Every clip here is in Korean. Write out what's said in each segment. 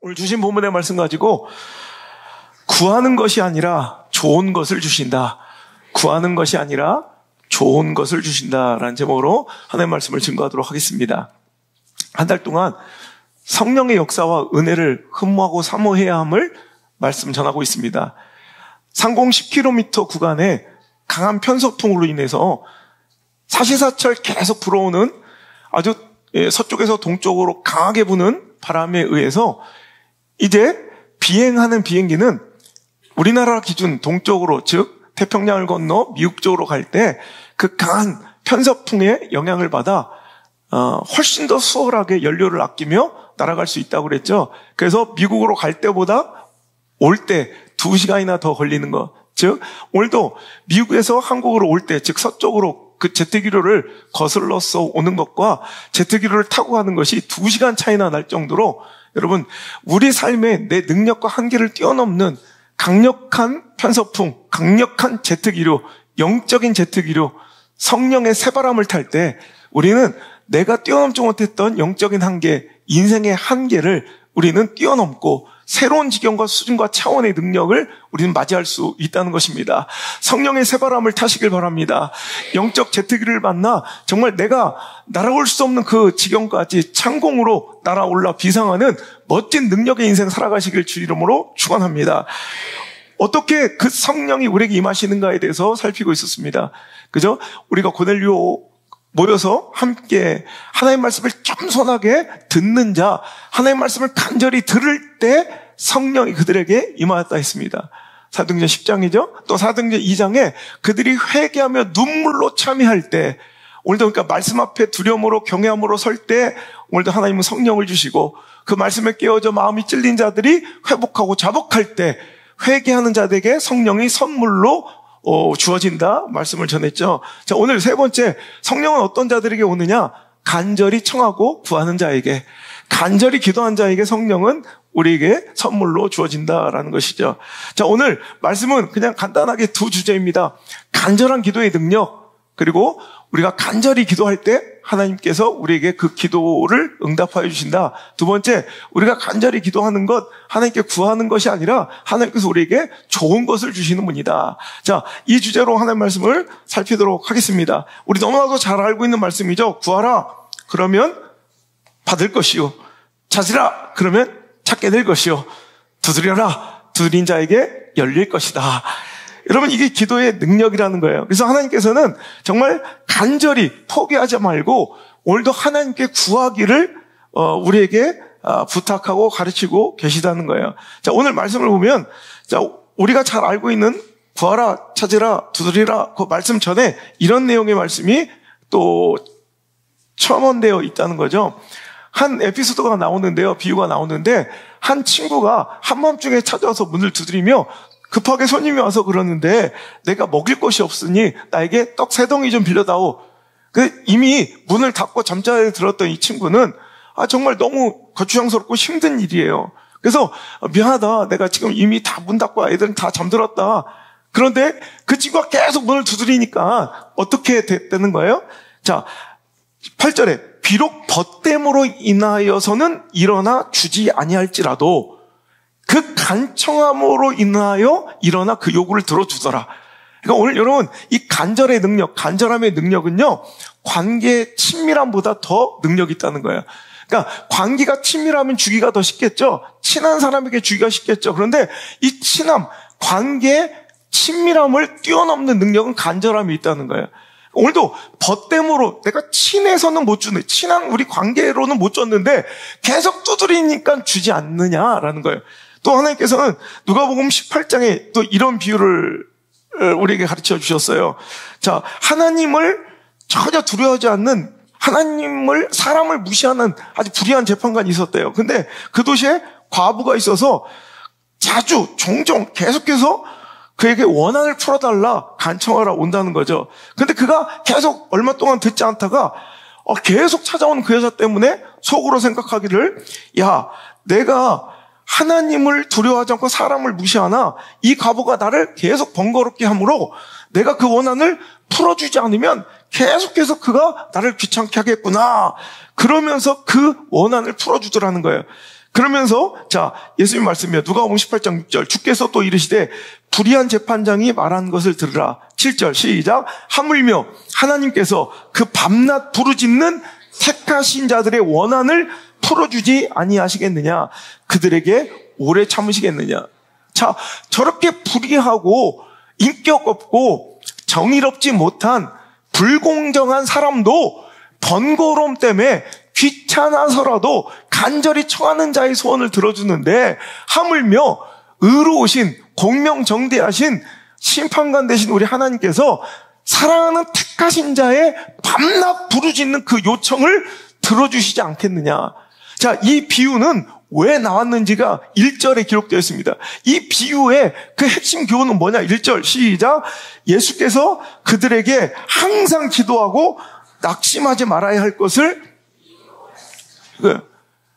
오늘 주신 본문의 말씀 가지고 구하는 것이 아니라 좋은 것을 주신다. 구하는 것이 아니라 좋은 것을 주신다라는 제목으로 하나님의 말씀을 증거하도록 하겠습니다. 한 달 동안 성령의 역사와 은혜를 흠모하고 사모해야 함을 말씀 전하고 있습니다. 상공 10km 구간에 강한 편서풍으로 인해서 사시사철 계속 불어오는 아주 서쪽에서 동쪽으로 강하게 부는 바람에 의해서 이제 비행하는 비행기는 우리나라 기준 동쪽으로, 즉 태평양을 건너 미국 쪽으로 갈 때 그 강한 편서풍의 영향을 받아 훨씬 더 수월하게 연료를 아끼며 날아갈 수 있다고 그랬죠. 그래서 미국으로 갈 때보다 올 때 2시간이나 더 걸리는 것. 즉 오늘도 미국에서 한국으로 올 때, 즉 서쪽으로 그 제트기로를 거슬러서 오는 것과 제트기로를 타고 가는 것이 2시간 차이나 날 정도로 여러분, 우리 삶에 내 능력과 한계를 뛰어넘는 강력한 편서풍, 강력한 제트기류, 영적인 제트기류, 성령의 새바람을 탈 때 우리는 내가 뛰어넘지 못했던 영적인 한계, 인생의 한계를 우리는 뛰어넘고 새로운 지경과 수준과 차원의 능력을 우리는 맞이할 수 있다는 것입니다. 성령의 새바람을 타시길 바랍니다. 영적 제트기를 만나 정말 내가 날아올 수 없는 그 지경까지 창공으로 날아올라 비상하는 멋진 능력의 인생 살아가시길 주 이름으로 축원합니다. 어떻게 그 성령이 우리에게 임하시는가에 대해서 살피고 있었습니다. 그죠? 우리가 고넬료 모여서 함께 하나님의 말씀을 겸손하게 듣는 자, 하나님의 말씀을 간절히 들을 때 성령이 그들에게 임하였다 했습니다. 사도행전 10장이죠. 또 사도행전 2장에 그들이 회개하며 눈물로 참여할 때, 오늘도 그러니까 말씀 앞에 두려움으로 경외함으로 설 때 오늘도 하나님은 성령을 주시고 그 말씀에 깨어져 마음이 찔린 자들이 회복하고 자복할 때 회개하는 자들에게 성령이 선물로 주어진다 말씀을 전했죠. 자, 오늘 세 번째, 성령은 어떤 자들에게 오느냐? 간절히 청하고 구하는 자에게, 간절히 기도한 자에게 성령은 우리에게 선물로 주어진다라는 것이죠. 자, 오늘 말씀은 그냥 간단하게 두 주제입니다. 간절한 기도의 능력, 그리고 우리가 간절히 기도할 때 하나님께서 우리에게 그 기도를 응답하여 주신다. 두 번째, 우리가 간절히 기도하는 것, 하나님께 구하는 것이 아니라 하나님께서 우리에게 좋은 것을 주시는 분이다. 자, 이 주제로 하나님의 말씀을 살피도록 하겠습니다. 우리 너무나도 잘 알고 있는 말씀이죠. 구하라, 그러면 받을 것이요. 찾으라, 그러면 찾게 될 것이요. 두드려라, 두드린 자에게 열릴 것이다. 여러분, 이게 기도의 능력이라는 거예요. 그래서 하나님께서는 정말 간절히 포기하지 말고 오늘도 하나님께 구하기를 우리에게 부탁하고 가르치고 계시다는 거예요. 자, 오늘 말씀을 보면, 자, 우리가 잘 알고 있는 구하라, 찾으라, 두드리라 그 말씀 전에 이런 내용의 말씀이 또 첨언되어 있다는 거죠. 한 에피소드가 나오는데요. 비유가 나오는데 한 친구가 한밤중에 찾아와서 문을 두드리며 급하게 손님이 와서 그러는데 내가 먹일 것이 없으니 나에게 떡 3덩이 좀 빌려다오. 이미 문을 닫고 잠자리에 들었던 이 친구는 정말 너무 거추장스럽고 힘든 일이에요. 그래서 미안하다. 내가 지금 이미 다 문 닫고 애들은 다 잠들었다. 그런데 그 친구가 계속 문을 두드리니까 어떻게 됐다는 거예요? 자, 8절에 비록 벗됨으로 인하여서는 일어나 주지 아니할지라도 그 간청함으로 인하여 일어나 그 요구를 들어주더라. 그러니까 오늘 여러분, 이 간절의 능력, 간절함의 능력은요, 관계의 친밀함보다 더 능력이 있다는 거예요. 그러니까 관계가 친밀하면 주기가 더 쉽겠죠. 친한 사람에게 주기가 쉽겠죠. 그런데 이 친함, 관계의 친밀함을 뛰어넘는 능력은 간절함이 있다는 거예요. 오늘도 벗됨으로 내가 친해서는 못 주네. 친한 우리 관계로는 못 줬는데 계속 두드리니까 주지 않느냐라는 거예요. 또 하나님께서는 누가복음 18장에 또 이런 비유를 우리에게 가르쳐 주셨어요. 자, 하나님을 전혀 두려워하지 않는, 하나님을, 사람을 무시하는 아주 불의한 재판관이 있었대요. 근데 그 도시에 과부가 있어서 자주, 종종 계속해서 그에게 원한을 풀어달라, 간청하라 온다는 거죠. 근데 그가 계속 얼마 동안 듣지 않다가 계속 찾아온 그 여자 때문에 속으로 생각하기를, 야, 내가 하나님을 두려워하지 않고 사람을 무시하나 이 과부가 나를 계속 번거롭게 함으로 내가 그 원한을 풀어주지 않으면 계속해서 그가 나를 귀찮게 하겠구나. 그러면서 그 원한을 풀어주더라는 거예요. 그러면서 자, 예수님 말씀이요. 누가복음 18장 6절. 주께서 또 이르시되 불의한 재판장이 말한 것을 들으라. 7절 시작. 하물며 하나님께서 그 밤낮 부르짖는 택하신 자들의 원한을 풀어주지 아니하시겠느냐. 그들에게 오래 참으시겠느냐. 자, 저렇게 불의하고 인격 없고 정의롭지 못한 불공정한 사람도 번거로움 때문에 귀찮아서라도 간절히 청하는 자의 소원을 들어주는데, 하물며 의로우신 공명정대하신 심판관 되신 우리 하나님께서 사랑하는 택하신 자의 밤낮 부르짖는 그 요청을 들어주시지 않겠느냐. 자, 이 비유는 왜 나왔는지가 1절에 기록되어 있습니다. 이 비유의 그 핵심 교훈은 뭐냐? 1절 시작. 예수께서 그들에게 항상 기도하고 낙심하지 말아야 할 것을,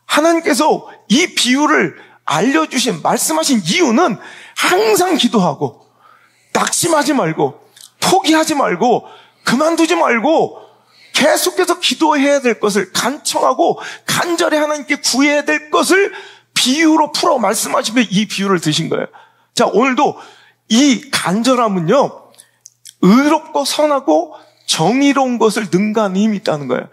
하나님께서 이 비유를 알려주신, 말씀하신 이유는 항상 기도하고 낙심하지 말고 포기하지 말고 그만두지 말고 계속해서 기도해야 될 것을, 간청하고 간절히 하나님께 구해야 될 것을 비유로 풀어 말씀하시며 이 비유를 드신 거예요. 자, 오늘도 이 간절함은요, 의롭고 선하고 정의로운 것을 능가하는 힘이 있다는 거예요.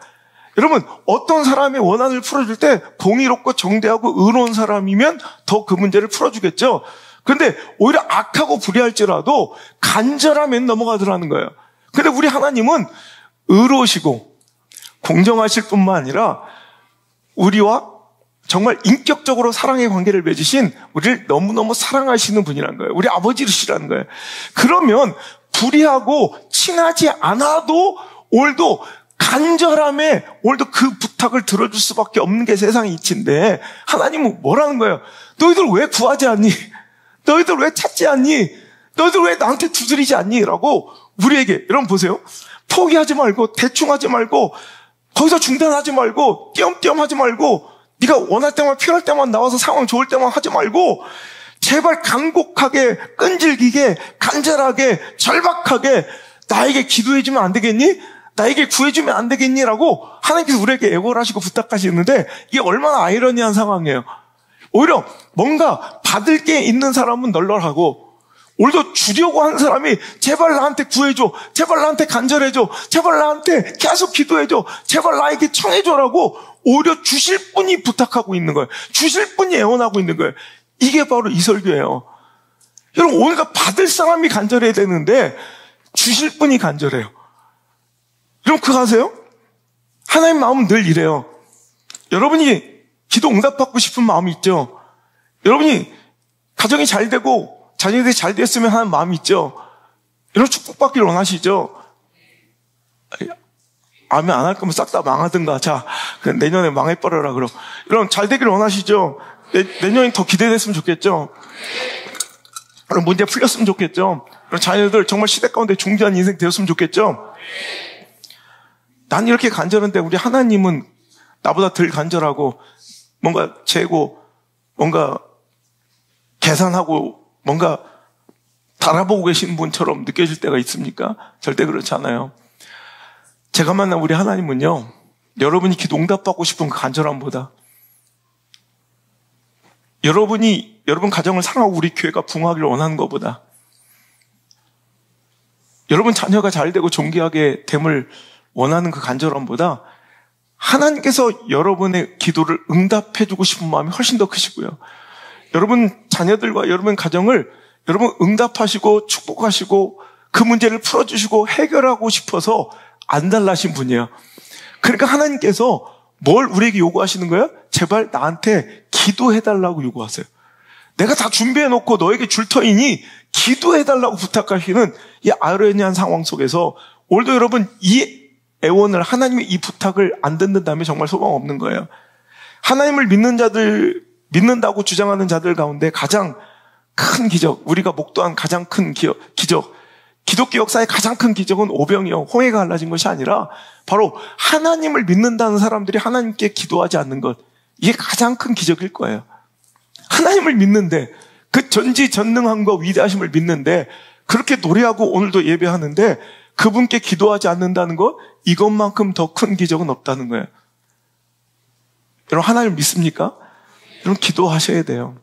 여러분, 어떤 사람의 원한을 풀어줄 때 공의롭고 정대하고 의로운 사람이면 더 그 문제를 풀어주겠죠. 그런데 오히려 악하고 불의할지라도 간절하면 넘어가더라는 거예요. 근데 우리 하나님은 의로우시고 공정하실 뿐만 아니라 우리와 정말 인격적으로 사랑의 관계를 맺으신 우리를 너무너무 사랑하시는 분이라는 거예요. 우리 아버지시라는 거예요. 그러면 불의하고 친하지 않아도 오늘도 간절함에 오늘도 그 부탁을 들어줄 수밖에 없는 게 세상의 이치인데, 하나님은 뭐라는 거예요? 너희들 왜 구하지 않니? 너희들 왜 찾지 않니? 너희들 왜 나한테 두드리지 않니? 라고 우리에게, 여러분 보세요. 포기하지 말고 대충 하지 말고 거기서 중단하지 말고 띄엄띄엄 하지 말고 네가 원할 때만 필요할 때만 나와서 상황 좋을 때만 하지 말고 제발 간곡하게 끈질기게 간절하게 절박하게 나에게 기도해주면 안 되겠니? 나에게 구해주면 안 되겠니? 라고 하나님께서 우리에게 애고를 하시고 부탁하시는데, 이게 얼마나 아이러니한 상황이에요. 오히려 뭔가 받을 게 있는 사람은 널널하고 오늘도 주려고 하는 사람이 제발 나한테 구해줘, 제발 나한테 간절해줘, 제발 나한테 계속 기도해줘, 제발 나에게 청해줘라고 오히려 주실 분이 부탁하고 있는 거예요. 주실 분이 애원하고 있는 거예요. 이게 바로 이 설교예요. 여러분, 오늘도 받을 사람이 간절해야 되는데 주실 분이 간절해요. 여러분 그거 아세요? 하나님 마음은 늘 이래요. 여러분이 기도 응답받고 싶은 마음이 있죠. 여러분이 가정이 잘 되고 자녀들이 잘 됐으면 하는 마음이 있죠. 여러분 축복받기를 원하시죠. 아멘 안 할 거면 싹 다 망하든가. 자, 내년에 망해버려라 그럼. 여러분 잘 되기를 원하시죠. 내년이 더 기대됐으면 좋겠죠. 여러분 문제 풀렸으면 좋겠죠. 여러분 자녀들 정말 시대 가운데 중대한 인생 되었으면 좋겠죠. 난 이렇게 간절한데 우리 하나님은 나보다 덜 간절하고 뭔가 재고 뭔가 계산하고 뭔가 달아보고 계신 분처럼 느껴질 때가 있습니까? 절대 그렇지 않아요. 제가 만난 우리 하나님은요, 여러분이 기도 응답받고 싶은 그 간절함보다 여러분이 여러분 가정을 사랑하고 우리 교회가 부흥하기를 원하는 것보다 여러분 자녀가 잘 되고 존귀하게 됨을 원하는 그 간절함보다 하나님께서 여러분의 기도를 응답해주고 싶은 마음이 훨씬 더 크시고요. 여러분 자녀들과 여러분 가정을 여러분 응답하시고 축복하시고 그 문제를 풀어주시고 해결하고 싶어서 안달나신 분이에요. 그러니까 하나님께서 뭘 우리에게 요구하시는 거예요? 제발 나한테 기도해달라고 요구하세요. 내가 다 준비해놓고 너에게 줄 터이니 기도해달라고 부탁하시는 이 아이러니한 상황 속에서 오늘도 여러분 이 애원을, 하나님의 이 부탁을 안 듣는다면 정말 소망 없는 거예요. 하나님을 믿는 자들, 믿는다고 주장하는 자들 가운데 가장 큰 기적, 우리가 목도한 가장 큰 기적, 기독교 역사의 가장 큰 기적은 오병이어 홍해가 갈라진 것이 아니라 바로 하나님을 믿는다는 사람들이 하나님께 기도하지 않는 것, 이게 가장 큰 기적일 거예요. 하나님을 믿는데, 그 전지전능함과 위대하심을 믿는데 그렇게 노래하고 오늘도 예배하는데 그분께 기도하지 않는다는 것, 이것만큼 더 큰 기적은 없다는 거예요. 여러분 하나님을 믿습니까? 여러분 기도하셔야 돼요.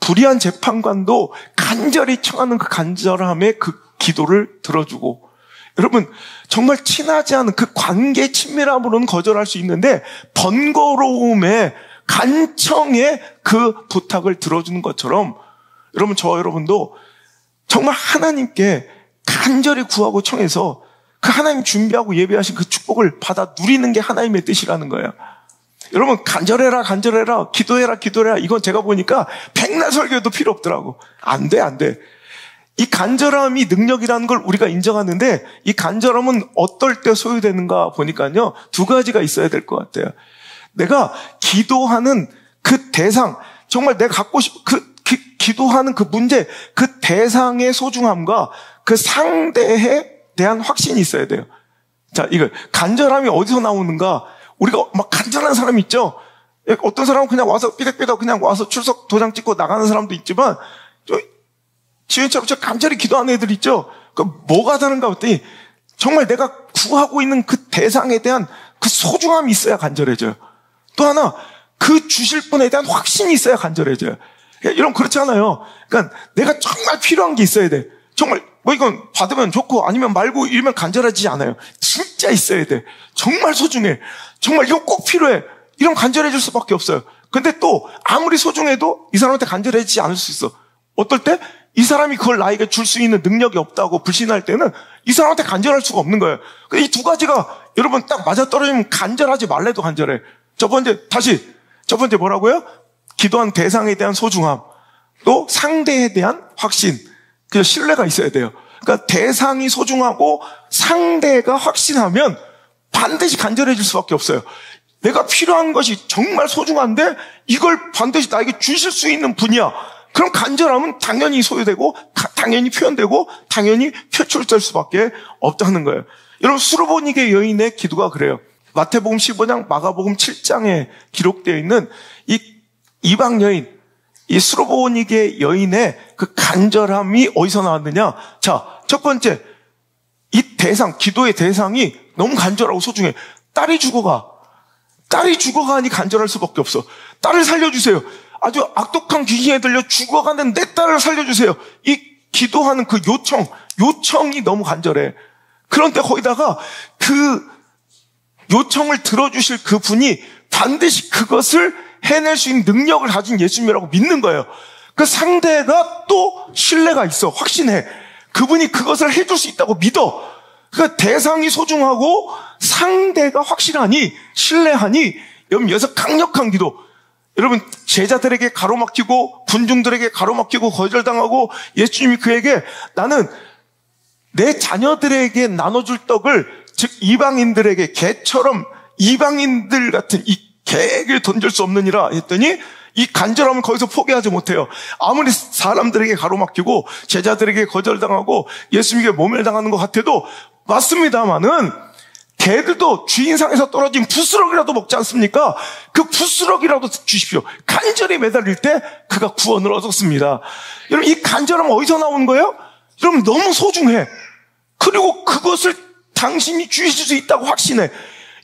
불의한 재판관도 간절히 청하는 그 간절함에 그 기도를 들어주고, 여러분 정말 친하지 않은 그 관계 친밀함으로는 거절할 수 있는데 번거로움에 간청에 그 부탁을 들어주는 것처럼 여러분 여러분도 정말 하나님께 간절히 구하고 청해서 그 하나님 준비하고 예배하신 그 축복을 받아 누리는 게 하나님의 뜻이라는 거예요. 여러분 간절해라 기도해라 이건 제가 보니까 백날 설교도 필요 없더라고. 안 돼. 이 간절함이 능력이라는 걸 우리가 인정하는데 이 간절함은 어떨 때 소유되는가 보니까요 2가지가 있어야 될 것 같아요. 내가 기도하는 그 대상, 정말 내가 갖고 기도하는 그 문제, 그 대상의 소중함과 그 상대에 대한 확신이 있어야 돼요. 자, 이거 간절함이 어디서 나오는가? 우리가 막 간절한 사람 있죠? 어떤 사람은 그냥 와서 삐걱삐걱 그냥 와서 출석 도장 찍고 나가는 사람도 있지만 지은처럼 간절히 기도하는 애들 있죠? 그 뭐가 다른가 했더니 정말 내가 구하고 있는 그 대상에 대한 그 소중함이 있어야 간절해져요. 또 하나, 그 주실 분에 대한 확신이 있어야 간절해져요. 여러분 그렇잖아요. 그러니까 내가 정말 필요한 게 있어야 돼. 정말 뭐 이건 받으면 좋고 아니면 말고 이러면 간절하지 않아요. 진짜 있어야 돼. 정말 소중해. 정말 이거 꼭 필요해. 이러면 간절해질 수밖에 없어요. 근데 또 아무리 소중해도 이 사람한테 간절해지지 않을 수 있어. 어떨 때 이 사람이 그걸 나에게 줄 수 있는 능력이 없다고 불신할 때는 이 사람한테 간절할 수가 없는 거예요. 이 2가지가 여러분 딱 맞아떨어지면 간절하지 말래도 간절해. 첫 번째 뭐라고요? 기도한 대상에 대한 소중함, 또 상대에 대한 확신, 그 신뢰가 있어야 돼요. 그러니까 대상이 소중하고 상대가 확신하면 반드시 간절해질 수밖에 없어요. 내가 필요한 것이 정말 소중한데 이걸 반드시 나에게 주실 수 있는 분이야. 그럼 간절함은 당연히 소유되고 당연히 표현되고 당연히 표출될 수밖에 없다는 거예요. 여러분 수르보니게 여인의 기도가 그래요. 마태복음 15장, 마가복음 7장에 기록되어 있는 이 이방 여인, 이 수르보니게 여인의 그 간절함이 어디서 나왔느냐? 자, 첫 번째, 이 대상, 기도의 대상이 너무 간절하고 소중해. 딸이 죽어가니 간절할 수밖에 없어. 딸을 살려주세요. 아주 악독한 귀신에 들려 죽어가는 내 딸을 살려주세요. 이 기도하는 그 요청이 너무 간절해. 그런데 거기다가 그 요청을 들어주실 그 분이 반드시 그것을 해낼 수 있는 능력을 가진 예수님이라고 믿는 거예요. 그 상대가 또 신뢰가 있어. 확신해. 그분이 그것을 해줄 수 있다고 믿어. 그러니까 대상이 소중하고 상대가 확실하니 신뢰하니 여기서 강력한 기도. 여러분 제자들에게 가로막히고 군중들에게 가로막히고 거절당하고 예수님이 그에게 나는 내 자녀들에게 나눠줄 떡을 즉 이방인들에게 개처럼 이방인들 같은 이 개에게 던질 수 없느니라 했더니 이 간절함을 거기서 포기하지 못해요. 아무리 사람들에게 가로막히고 제자들에게 거절당하고 예수님에게 모멸당하는 것 같아도 맞습니다마는 개들도 주인상에서 떨어진 부스러기라도 먹지 않습니까? 그 부스러기라도 주십시오. 간절히 매달릴 때 그가 구원을 얻었습니다. 여러분 이 간절함은 어디서 나오는 거예요? 여러분 너무 소중해. 그리고 그것을 당신이 주실 수 있다고 확신해.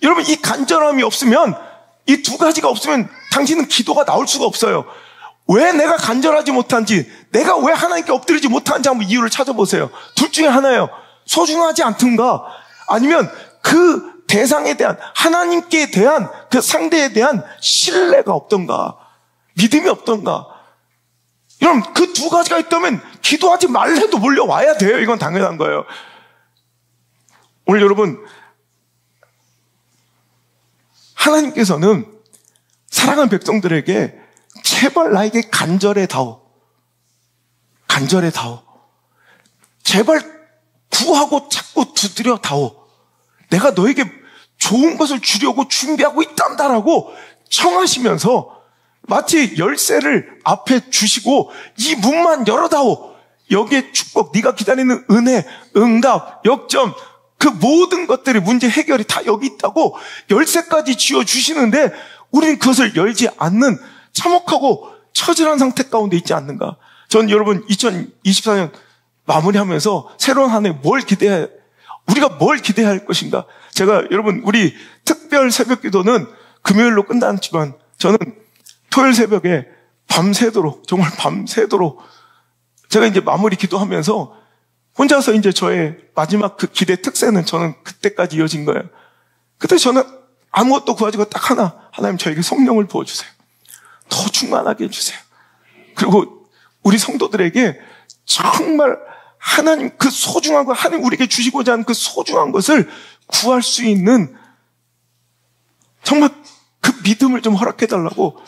여러분 이 간절함이 없으면 이 2가지가 없으면 당신은 기도가 나올 수가 없어요. 왜 내가 간절하지 못한지, 내가 왜 하나님께 엎드리지 못하는지 한번 이유를 찾아보세요. 둘 중에 하나예요. 소중하지 않든가 아니면 그 대상에 대한 하나님께 대한 그 상대에 대한 신뢰가 없던가 믿음이 없던가. 여러분 그 2가지가 있다면 기도하지 말래도 몰려와야 돼요. 이건 당연한 거예요. 오늘 여러분 하나님께서는 사랑하는 백성들에게 제발 나에게 간절해다오. 제발 구하고 찾고 두드려다오. 내가 너에게 좋은 것을 주려고 준비하고 있단다라고 청하시면서 마치 열쇠를 앞에 주시고 이 문만 열어다오. 여기에 축복, 네가 기다리는 은혜, 응답, 역점, 그 모든 것들의 문제 해결이 다 여기 있다고 열쇠까지 쥐어주시는데 우리는 그것을 열지 않는 참혹하고 처절한 상태 가운데 있지 않는가. 전 여러분 2024년 마무리하면서 새로운 한 해 우리가 뭘 기대해야 할 것인가. 제가 여러분 우리 특별 새벽 기도는 금요일로 끝났지만 저는 토요일 새벽에 밤새도록, 정말 밤새도록 제가 이제 마무리 기도하면서 혼자서 이제 저의 마지막 그 기대 특세는 저는 그때까지 이어진 거예요. 그때 저는 아무것도 구하지고 딱 하나님 저에게 성령을 부어주세요. 더 충만하게 해주세요. 그리고 우리 성도들에게 정말 하나님 그 소중한 거, 하나님 우리에게 주시고자 하는 그 소중한 것을 구할 수 있는 정말 그 믿음을 좀 허락해달라고.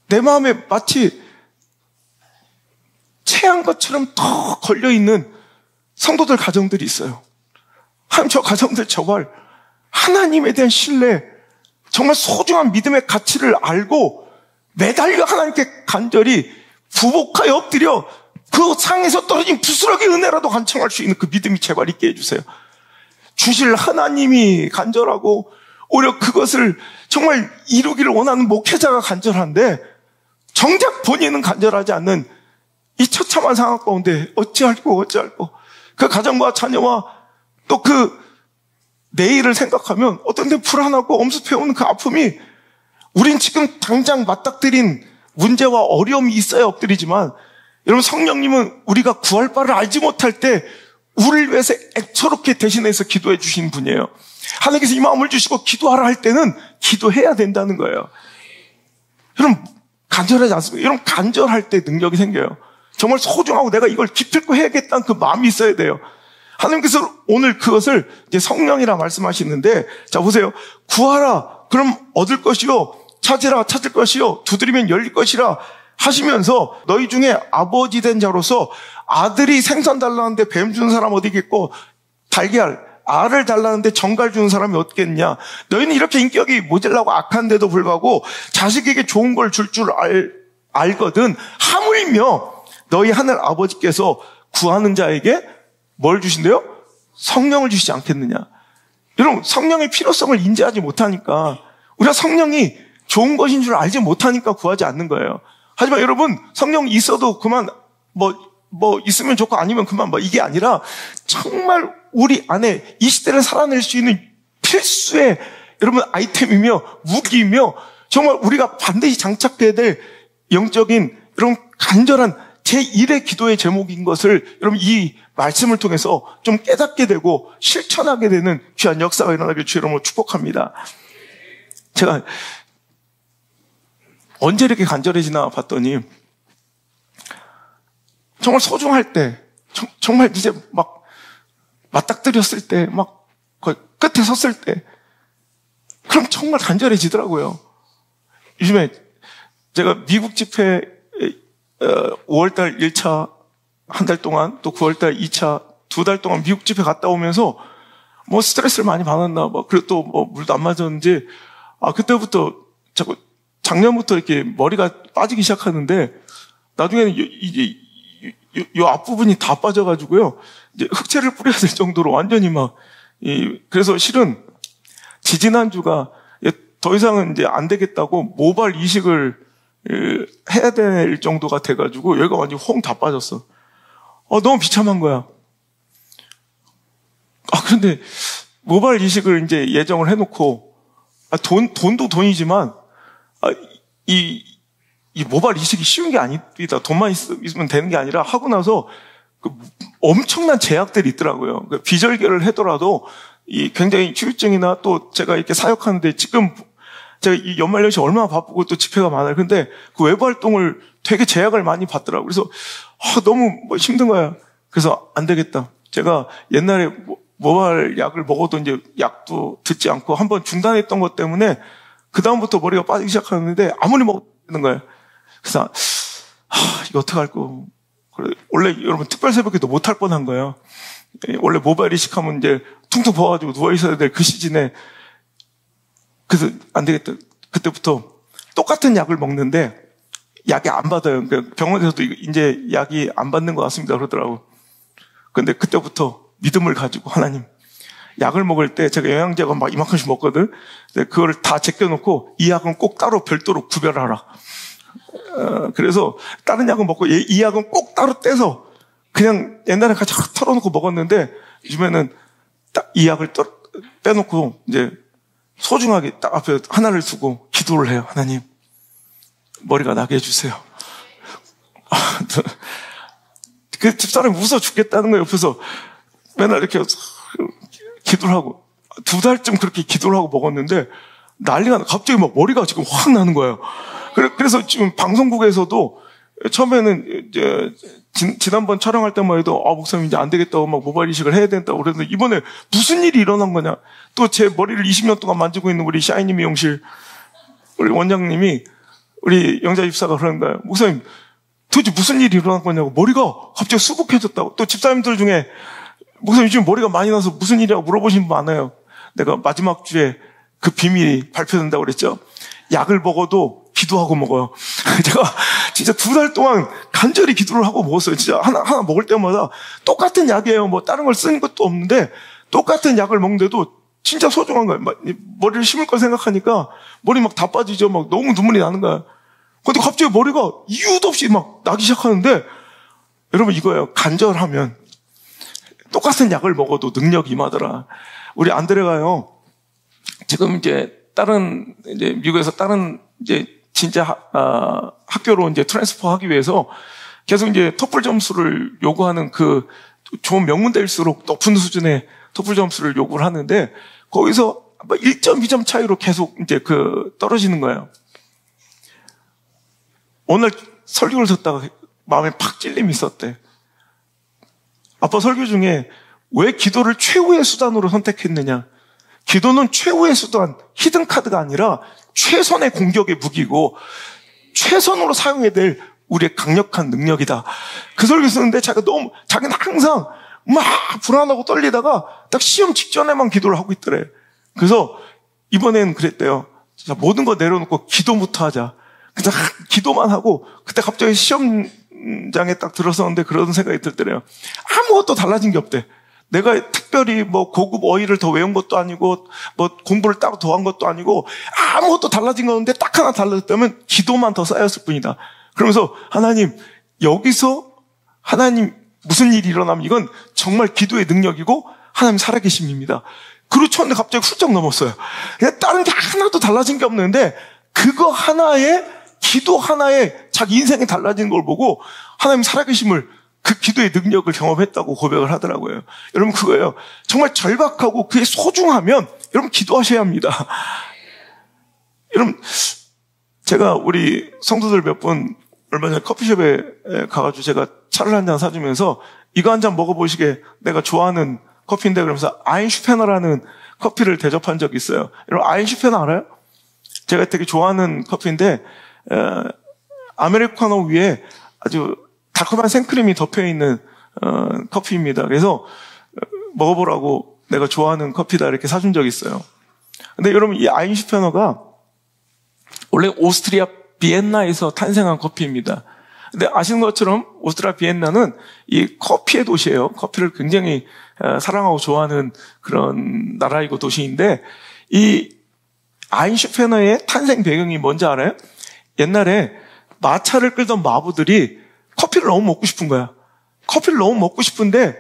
내 마음에 마치 체한 것처럼 더 걸려있는 성도들 가정들이 있어요. 하나님 저 가정들 제발 하나님에 대한 신뢰, 정말 소중한 믿음의 가치를 알고 매달려 하나님께 간절히 부복하여 엎드려 그 상에서 떨어진 부스러기 은혜라도 간청할 수 있는 그 믿음이 제발 있게 해주세요. 주실 하나님이 간절하고 오히려 그것을 정말 이루기를 원하는 목회자가 간절한데 정작 본인은 간절하지 않는 이 처참한 상황 가운데 어찌할꼬 그 가정과 자녀와 또 그 내일을 생각하면 어떤 데 불안하고 엄습해오는 그 아픔이 우린 지금 당장 맞닥뜨린 문제와 어려움이 있어야 엎드리지만 여러분 성령님은 우리가 구할 바를 알지 못할 때 우리를 위해서 애처롭게 대신해서 기도해 주신 분이에요. 하나님께서 이 마음을 주시고 기도하라 할 때는 기도해야 된다는 거예요. 여러분 간절하지 않습니까? 여러분 간절할 때 능력이 생겨요. 정말 소중하고 내가 이걸 기필코 해야겠다는 그 마음이 있어야 돼요. 하나님께서 오늘 그것을 이제 성령이라 말씀하시는데, 자 보세요. 구하라 그럼 얻을 것이요, 찾으라 찾을 것이요, 두드리면 열릴 것이라 하시면서 너희 중에 아버지 된 자로서 아들이 생선 달라는데 뱀 주는 사람 어디 있겠고 달걀 알을 달라는데 정갈 주는 사람이 어딨겠냐. 너희는 이렇게 인격이 모자라고 악한데도 불구하고 자식에게 좋은 걸 줄 알거든 하물며 너희 하늘 아버지께서 구하는 자에게 뭘 주신대요? 성령을 주시지 않겠느냐. 여러분 성령의 필요성을 인지하지 못하니까, 우리가 성령이 좋은 것인 줄 알지 못하니까 구하지 않는 거예요. 하지만 여러분 성령이 있어도 그만 뭐 있으면 좋고 아니면 그만 이게 아니라 정말 우리 안에 이 시대를 살아낼 수 있는 필수의 여러분 아이템이며 무기이며 정말 우리가 반드시 장착해야 될 영적인 여러분 간절한 제1의 기도의 제목인 것을 여러분 이 말씀을 통해서 좀 깨닫게 되고 실천하게 되는 귀한 역사가 일어나길 주 이름으로 축복합니다. 제가 언제 이렇게 간절해지나 봤더니 정말 소중할 때, 정말 이제 막 맞닥뜨렸을 때, 막 끝에 섰을 때, 그럼 정말 간절해지더라고요. 요즘에 제가 미국 집회 5월달 1차 한 달 동안, 또 9월달 2차 2달 동안 미국 집회 갔다 오면서 스트레스를 많이 받았나 봐. 그리고 또 물도 안 맞았는지, 그때부터 자꾸 작년부터 이렇게 머리가 빠지기 시작하는데, 나중에는 이제 요 앞부분이 다 빠져가지고요, 이제 흑채를 뿌려야 될 정도로 완전히 그래서 실은 지지난주가 더 이상은 이제 안 되겠다고 모발 이식을 해야 될 정도가 돼가지고 여기가 완전히 홍 다 빠졌어. 너무 비참한 거야. 그런데 모발 이식을 이제 예정을 해놓고, 돈도 돈이지만, 이 모발 이식이 쉬운 게 아니다. 돈만 있으면 되는 게 아니라 하고 나서 엄청난 제약들이 있더라고요. 비절개를 하더라도 굉장히 휴유증이나 또 제가 이렇게 사역하는데 지금 제가 이 연말연시 얼마나 바쁘고 또 집회가 많아요. 근데 그 외부 활동을 되게 제약을 많이 받더라고요. 그래서 너무 힘든 거야. 그래서 안 되겠다. 제가 옛날에 모발 약을 먹어도 이제 약도 듣지 않고 한번 중단했던 것 때문에 그다음부터 머리가 빠지기 시작하는데 아무리 먹어도 되는 거예요. 그래서 이거 어떡할꼬. 원래 여러분 특별 새벽기도 못할 뻔한 거예요. 원래 모발 이식하면 이제 퉁퉁 부어가지고 누워 있어야 될 그 시즌에, 그래서 안 되겠다. 그때부터 똑같은 약을 먹는데 약이 안 받아요. 그러니까 병원에서도 이제 약이 안 받는 것 같습니다 그러더라고. 근데 그때부터 믿음을 가지고, 하나님 약을 먹을 때 제가 영양제가 이만큼씩 먹거든. 근데 그걸 다 제껴놓고 이 약은 꼭 따로 별도로 구별하라. 그래서 다른 약은 먹고 이 약은 꼭 따로 떼서 그냥 옛날에 같이 털어놓고 먹었는데 요즘에는 딱 이 약을 빼놓고 이제 소중하게 딱 앞에 하나를 두고 기도를 해요. 하나님, 머리가 나게 해주세요. 그 집사람이 웃어 죽겠다는 거예요. 옆에서 맨날 이렇게 기도를 하고 2달쯤 그렇게 기도를 하고 먹었는데 난리가 갑자기 막 머리가 지금 확 나는 거예요. 그래서 지금 방송국에서도 처음에는 이제 지난번 촬영할 때만 해도 목사님 이제 안 되겠다고 막 모발 이식을 해야 된다고 그랬는데 이번에 무슨 일이 일어난 거냐. 또 제 머리를 20년 동안 만지고 있는 우리 샤이니 미용실 우리 원장님이 우리 영자 집사가 그러는 거예요. 목사님 도대체 무슨 일이 일어난 거냐고. 머리가 갑자기 수북해졌다고. 또 집사님들 중에 목사님 지금 머리가 많이 나서 무슨 일이라고 물어보시는 분 많아요. 내가 마지막 주에 그 비밀이 발표된다고 그랬죠. 약을 먹어도 기도하고 먹어요. 제가 진짜 2달 동안 간절히 기도를 하고 먹었어요. 진짜 하나 먹을 때마다 똑같은 약이에요. 뭐 다른 걸 쓰는 것도 없는데 똑같은 약을 먹는데도 진짜 소중한 거예요. 머리를 심을 걸 생각하니까 머리 막 다 빠지죠. 막 너무 눈물이 나는 거야. 근데 갑자기 머리가 이유도 없이 막 나기 시작하는데 여러분 이거예요. 간절하면 똑같은 약을 먹어도 능력이 임하더라. 우리 안드레가요. 지금 이제 미국에서 다른 이제 진짜 학교로 이제 트랜스퍼 하기 위해서 계속 이제 토플 점수를 요구하는 그 좋은 명문대일수록 높은 수준의 토플 점수를 요구를 하는데 거기서 1점, 2점 차이로 계속 이제 떨어지는 거예요. 오늘 설교를 듣다가 마음에 팍 찔림이 있었대. 아빠 설교 중에 왜 기도를 최후의 수단으로 선택했느냐? 기도는 최후의 수단, 히든카드가 아니라 최선의 공격의 무기고 최선으로 사용해야 될 우리의 강력한 능력이다. 그 설교 쓰는데 자기는 항상 막 불안하고 떨리다가 딱 시험 직전에만 기도를 하고 있더래. 그래서 이번에는 그랬대요. 자, 모든 거 내려놓고 기도부터 하자. 그래서 기도만 하고 그때 갑자기 시험장에 딱 들어섰는데 그런 생각이 들더래요. 아무것도 달라진 게 없대. 내가 특별히 뭐 고급 어휘를 더 외운 것도 아니고 뭐 공부를 따로 더 한 것도 아니고 아무것도 달라진 거 없는데 딱 하나 달라졌다면 기도만 더 쌓였을 뿐이다. 그러면서 하나님 여기서 하나님 무슨 일이 일어나면 이건 정말 기도의 능력이고 하나님 살아계심입니다. 그리고 쳤는데 갑자기 훌쩍 넘었어요. 다른 게 하나도 달라진 게 없는데 그거 하나에 기도 하나에 자기 인생이 달라지는 걸 보고 하나님 살아계심을 그 기도의 능력을 경험했다고 고백을 하더라고요. 여러분 그거예요. 정말 절박하고 그게 소중하면 여러분 기도하셔야 합니다. 여러분 제가 우리 성도들 몇 분 얼마 전에 커피숍에 가가지고 제가 차를 한 잔 사주면서 이거 한 잔 먹어보시게 내가 좋아하는 커피인데 그러면서 아인슈페너라는 커피를 대접한 적이 있어요. 여러분 아인슈페너 알아요? 제가 되게 좋아하는 커피인데 아메리카노 위에 아주 달콤한 생크림이 덮여있는 커피입니다. 그래서 먹어보라고 내가 좋아하는 커피다 이렇게 사준 적이 있어요. 근데 여러분 이 아인슈페너가 원래 오스트리아 비엔나에서 탄생한 커피입니다. 근데 아시는 것처럼 오스트리아 비엔나는 이 커피의 도시예요. 커피를 굉장히 사랑하고 좋아하는 그런 나라이고 도시인데 이 아인슈페너의 탄생 배경이 뭔지 알아요? 옛날에 마차를 끌던 마부들이 커피를 너무 먹고 싶은 거야. 커피를 너무 먹고 싶은데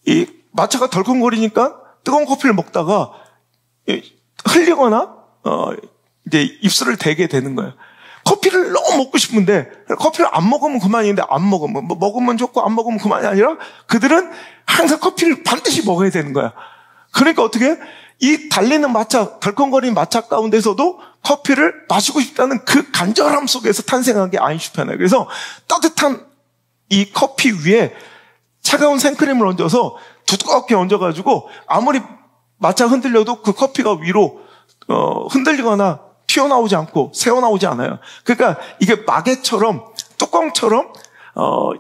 이 마차가 덜컹거리니까 뜨거운 커피를 먹다가 흘리거나 이제 입술을 대게 되는 거예요. 커피를 너무 먹고 싶은데 커피를 안 먹으면 그만인데 안 먹으면 뭐 먹으면 좋고 안 먹으면 그만이 아니라 그들은 항상 커피를 반드시 먹어야 되는 거야. 그러니까 어떻게 이 달리는 마차, 덜컹거리는 마차 가운데서도 커피를 마시고 싶다는 그 간절함 속에서 탄생한 게 아인슈페너예요. 그래서 따뜻한 이 커피 위에 차가운 생크림을 얹어서 두껍게 얹어가지고 아무리 마차 흔들려도 그 커피가 위로 흔들리거나 튀어나오지 않고 새어나오지 않아요. 그러니까 이게 마개처럼 뚜껑처럼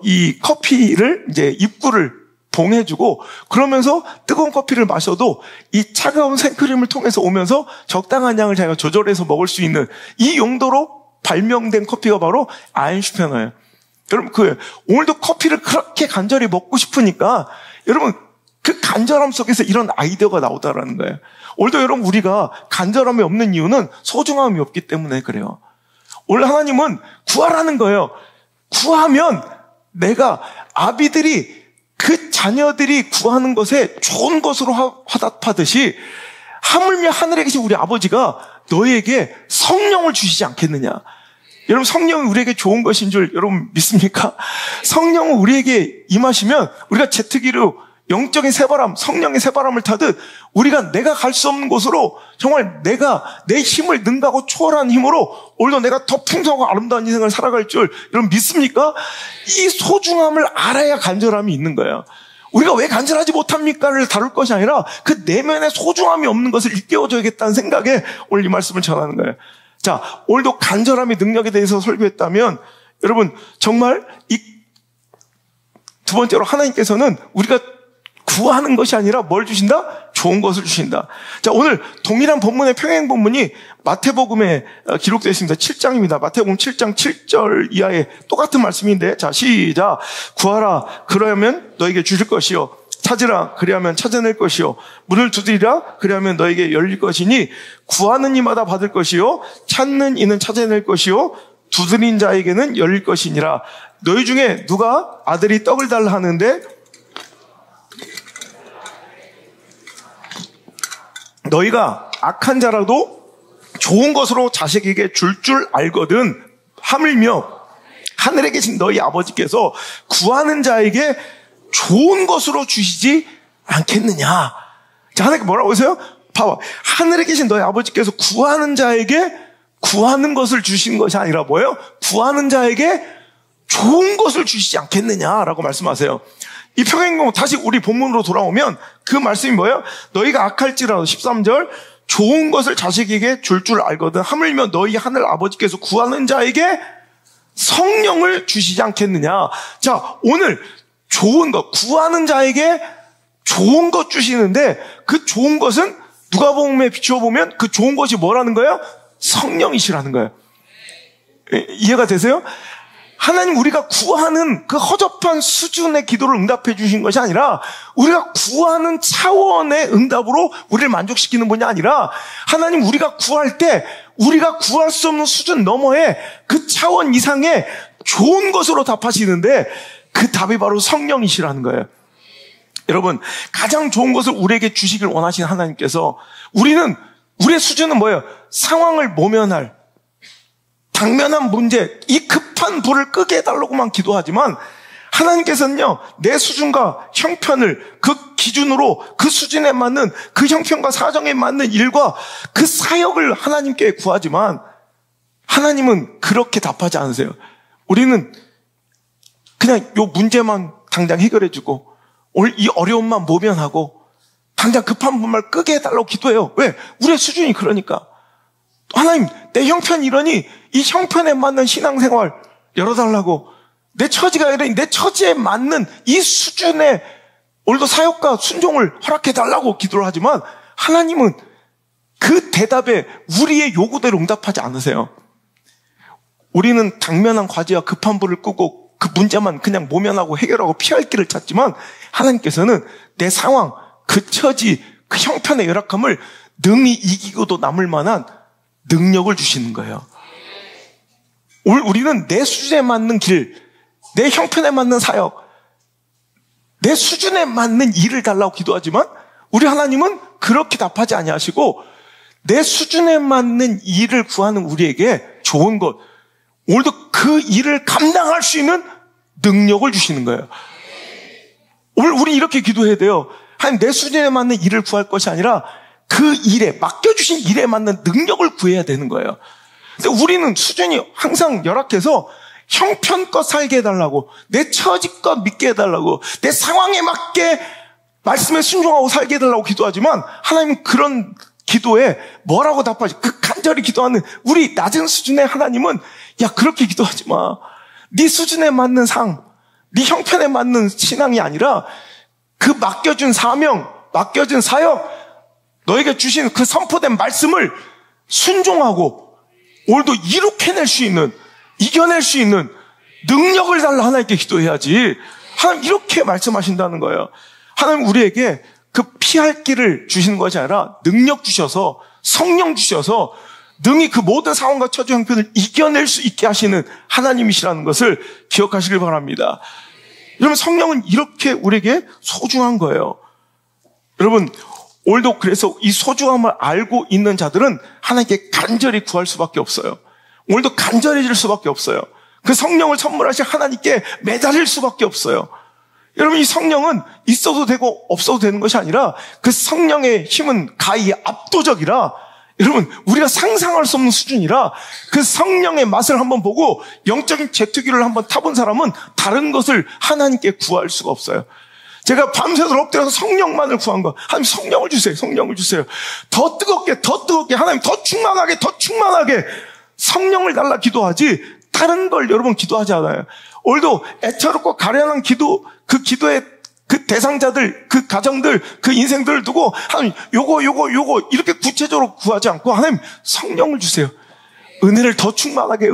이 커피를 이제 입구를 봉해주고 그러면서 뜨거운 커피를 마셔도 이 차가운 생크림을 통해서 오면서 적당한 양을 자기가 조절해서 먹을 수 있는 이 용도로 발명된 커피가 바로 아인슈페너예요. 여러분 오늘도 커피를 그렇게 간절히 먹고 싶으니까 여러분 그 간절함 속에서 이런 아이디어가 나오다라는 거예요. 오늘도 여러분 우리가 간절함이 없는 이유는 소중함이 없기 때문에 그래요. 오늘 하나님은 구하라는 거예요. 구하면 내가 아비들이 그 자녀들이 구하는 것에 좋은 것으로 화답하듯이 하물며 하늘에 계신 우리 아버지가 너희에게 성령을 주시지 않겠느냐. 여러분, 성령이 우리에게 좋은 것인 줄 여러분 믿습니까? 성령은 우리에게 임하시면 우리가 제트기로 영적인 새바람, 성령의 새바람을 타듯 우리가 내가 갈 수 없는 곳으로 정말 내가 내 힘을 능가하고 초월한 힘으로 오히려 내가 더 풍성하고 아름다운 인생을 살아갈 줄 여러분 믿습니까? 이 소중함을 알아야 간절함이 있는 거예요. 우리가 왜 간절하지 못합니까를 다룰 것이 아니라 그 내면에 소중함이 없는 것을 일깨워줘야겠다는 생각에 오늘 이 말씀을 전하는 거예요. 자, 오늘도 간절함의 능력에 대해서 설교했다면 여러분 정말 이 두 번째로 하나님께서는 우리가 구하는 것이 아니라 뭘 주신다? 좋은 것을 주신다. 자, 오늘 동일한 본문의 평행 본문이 마태복음에 기록되어 있습니다. 7장입니다. 마태복음 7장 7절 이하의 똑같은 말씀인데, 자, 시작. 구하라, 그러면 너에게 주실 것이요. 찾으라, 그리하면 찾아낼 것이요. 문을 두드리라, 그리하면 너에게 열릴 것이니 구하는 이마다 받을 것이요. 찾는 이는 찾아낼 것이요. 두드린 자에게는 열릴 것이니라. 너희 중에 누가 아들이 떡을 달라 하는데 너희가 악한 자라도 좋은 것으로 자식에게 줄 알거든. 하물며 하늘에 계신 너희 아버지께서 구하는 자에게 좋은 것으로 주시지 않겠느냐. 자, 하나님께 뭐라고 하세요? 봐봐. 하늘에 계신 너희 아버지께서 구하는 자에게 구하는 것을 주신 것이 아니라 뭐예요? 구하는 자에게 좋은 것을 주시지 않겠느냐라고 말씀하세요. 이 평행본 다시 우리 본문으로 돌아오면 그 말씀이 뭐예요? 너희가 악할지라도 13절 좋은 것을 자식에게 줄 알거든. 하물며 너희 하늘 아버지께서 구하는 자에게 성령을 주시지 않겠느냐. 자, 오늘 좋은 것, 구하는 자에게 좋은 것 주시는데 그 좋은 것은 누가복음에 비추어 보면 그 좋은 것이 뭐라는 거예요? 성령이시라는 거예요. 이해가 되세요? 하나님 우리가 구하는 그 허접한 수준의 기도를 응답해 주신 것이 아니라 우리가 구하는 차원의 응답으로 우리를 만족시키는 분이 아니라 하나님 우리가 구할 때 우리가 구할 수 없는 수준 너머의 그 차원 이상의 좋은 것으로 답하시는데 그 답이 바로 성령이시라는 거예요. 여러분, 가장 좋은 것을 우리에게 주시길 원하시는 하나님께서 우리의 수준은 뭐예요? 상황을 모면할 당면한 문제, 이 급한 불을 끄게 해달라고만 기도하지만 하나님께서는요, 내 수준과 형편을 그 기준으로 그 수준에 맞는 그 형편과 사정에 맞는 일과 그 사역을 하나님께 구하지만 하나님은 그렇게 답하지 않으세요. 우리는 그냥 요 문제만 당장 해결해주고 오늘 이 어려움만 모면하고 당장 급한 불만 끄게 해달라고 기도해요. 왜? 우리의 수준이 그러니까. 하나님, 내 형편이 이러니 이 형편에 맞는 신앙생활 열어달라고. 내 처지가 이러니 내 처지에 맞는 이 수준의 오늘도 사역과 순종을 허락해달라고 기도를 하지만 하나님은 그 대답에 우리의 요구대로 응답하지 않으세요. 우리는 당면한 과제와 급한 불을 끄고 그 문제만 그냥 모면하고 해결하고 피할 길을 찾지만 하나님께서는 내 상황, 그 처지, 그 형편의 열악함을 능히 이기고도 남을 만한 능력을 주시는 거예요. 우리는 내 수준에 맞는 길, 내 형편에 맞는 사역, 내 수준에 맞는 일을 달라고 기도하지만 우리 하나님은 그렇게 답하지 아니하시고 내 수준에 맞는 일을 구하는 우리에게 좋은 것, 오늘도 그 일을 감당할 수 있는 능력을 주시는 거예요. 오늘 우리 이렇게 기도해야 돼요. 하나님, 내 수준에 맞는 일을 구할 것이 아니라 그 일에, 맡겨주신 일에 맞는 능력을 구해야 되는 거예요. 근데 우리는 수준이 항상 열악해서 형편껏 살게 해달라고, 내 처지껏 믿게 해달라고, 내 상황에 맞게 말씀에 순종하고 살게 해달라고 기도하지만 하나님은 그런 기도에 뭐라고 답하지? 그 간절히 기도하는 우리 낮은 수준의 하나님은 야, 그렇게 기도하지 마. 네 수준에 맞는 네 형편에 맞는 신앙이 아니라 그 맡겨준 사명, 맡겨준 사역, 너에게 주신 그 선포된 말씀을 순종하고 오늘도 이룩해낼 수 있는, 이겨낼 수 있는 능력을 달라 하나님께 기도해야지. 하나님 이렇게 말씀하신다는 거예요. 하나님 우리에게 그 피할 길을 주시는 것이 아니라 능력 주셔서, 성령 주셔서 능히 그 모든 상황과 처지 형편을 이겨낼 수 있게 하시는 하나님이시라는 것을 기억하시길 바랍니다. 여러분, 성령은 이렇게 우리에게 소중한 거예요. 여러분, 오늘도 그래서 이 소중함을 알고 있는 자들은 하나님께 간절히 구할 수밖에 없어요. 오늘도 간절해질 수밖에 없어요. 그 성령을 선물하신 하나님께 매달릴 수밖에 없어요. 여러분, 이 성령은 있어도 되고 없어도 되는 것이 아니라 그 성령의 힘은 가히 압도적이라, 여러분, 우리가 상상할 수 없는 수준이라 그 성령의 맛을 한번 보고 영적인 제트기를 한번 타본 사람은 다른 것을 하나님께 구할 수가 없어요. 제가 밤새도록 엎드려서 성령만을 구한 거. 하나님, 성령을 주세요. 성령을 주세요. 더 뜨겁게, 더 뜨겁게, 하나님 더 충만하게, 더 충만하게 성령을 달라 기도하지 다른 걸 여러분 기도하지 않아요. 오늘도 애처롭고 가련한 기도, 그 기도의 그 대상자들, 그 가정들, 그 인생들을 두고 하나님 요거 이렇게 구체적으로 구하지 않고 하나님 성령을 주세요. 은혜를 더 충만하게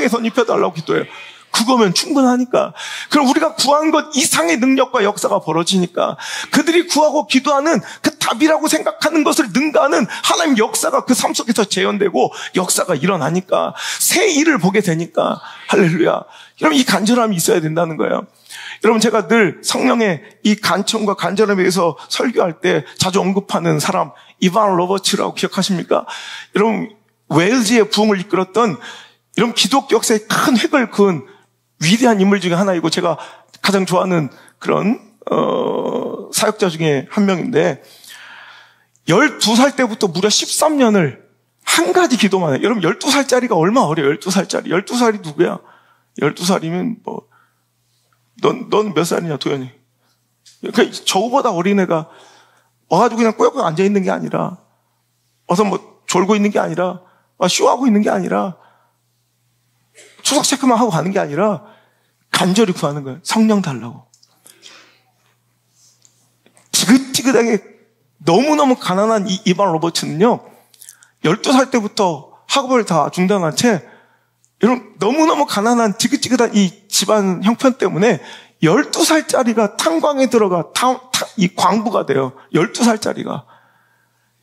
덧입혀달라고 기도해요. 그거면 충분하니까. 그럼 우리가 구한 것 이상의 능력과 역사가 벌어지니까 그들이 구하고 기도하는 그 답이라고 생각하는 것을 능가하는 하나님 역사가 그 삶 속에서 재현되고 역사가 일어나니까 새 일을 보게 되니까 할렐루야. 여러분, 이 간절함이 있어야 된다는 거예요. 여러분, 제가 늘 성령의 이 간청과 간절함에 대해서 설교할 때 자주 언급하는 사람 이반 로버츠라고 기억하십니까? 여러분, 웨일즈의 부흥을 이끌었던 이런 기독교 역사의 큰 획을 그은 위대한 인물 중에 하나이고 제가 가장 좋아하는 그런 사역자 중에 한 명인데 12살 때부터 무려 13년을 한 가지 기도만 해요. 여러분, 12살짜리가 얼마나 어려요? 12살짜리. 12살이 누구야? 12살이면 뭐 넌 몇 살이냐, 도현이? 그러니까 저보다 어린애가 와가지고 그냥 꾸역꾸역 앉아있는 게 아니라 와서 뭐 졸고 있는 게 아니라 쇼하고 있는 게 아니라 추석 체크만 하고 가는 게 아니라 간절히 구하는 거예요. 성령 달라고. 지긋지긋하게 너무너무 가난한 이 이반 로버츠는요, 12살 때부터 학업을 다 중단한 채, 여러분, 너무너무 가난한 지긋지긋한 이 집안 형편 때문에 12살짜리가 탄광에 들어가 이 광부가 돼요. 12살짜리가.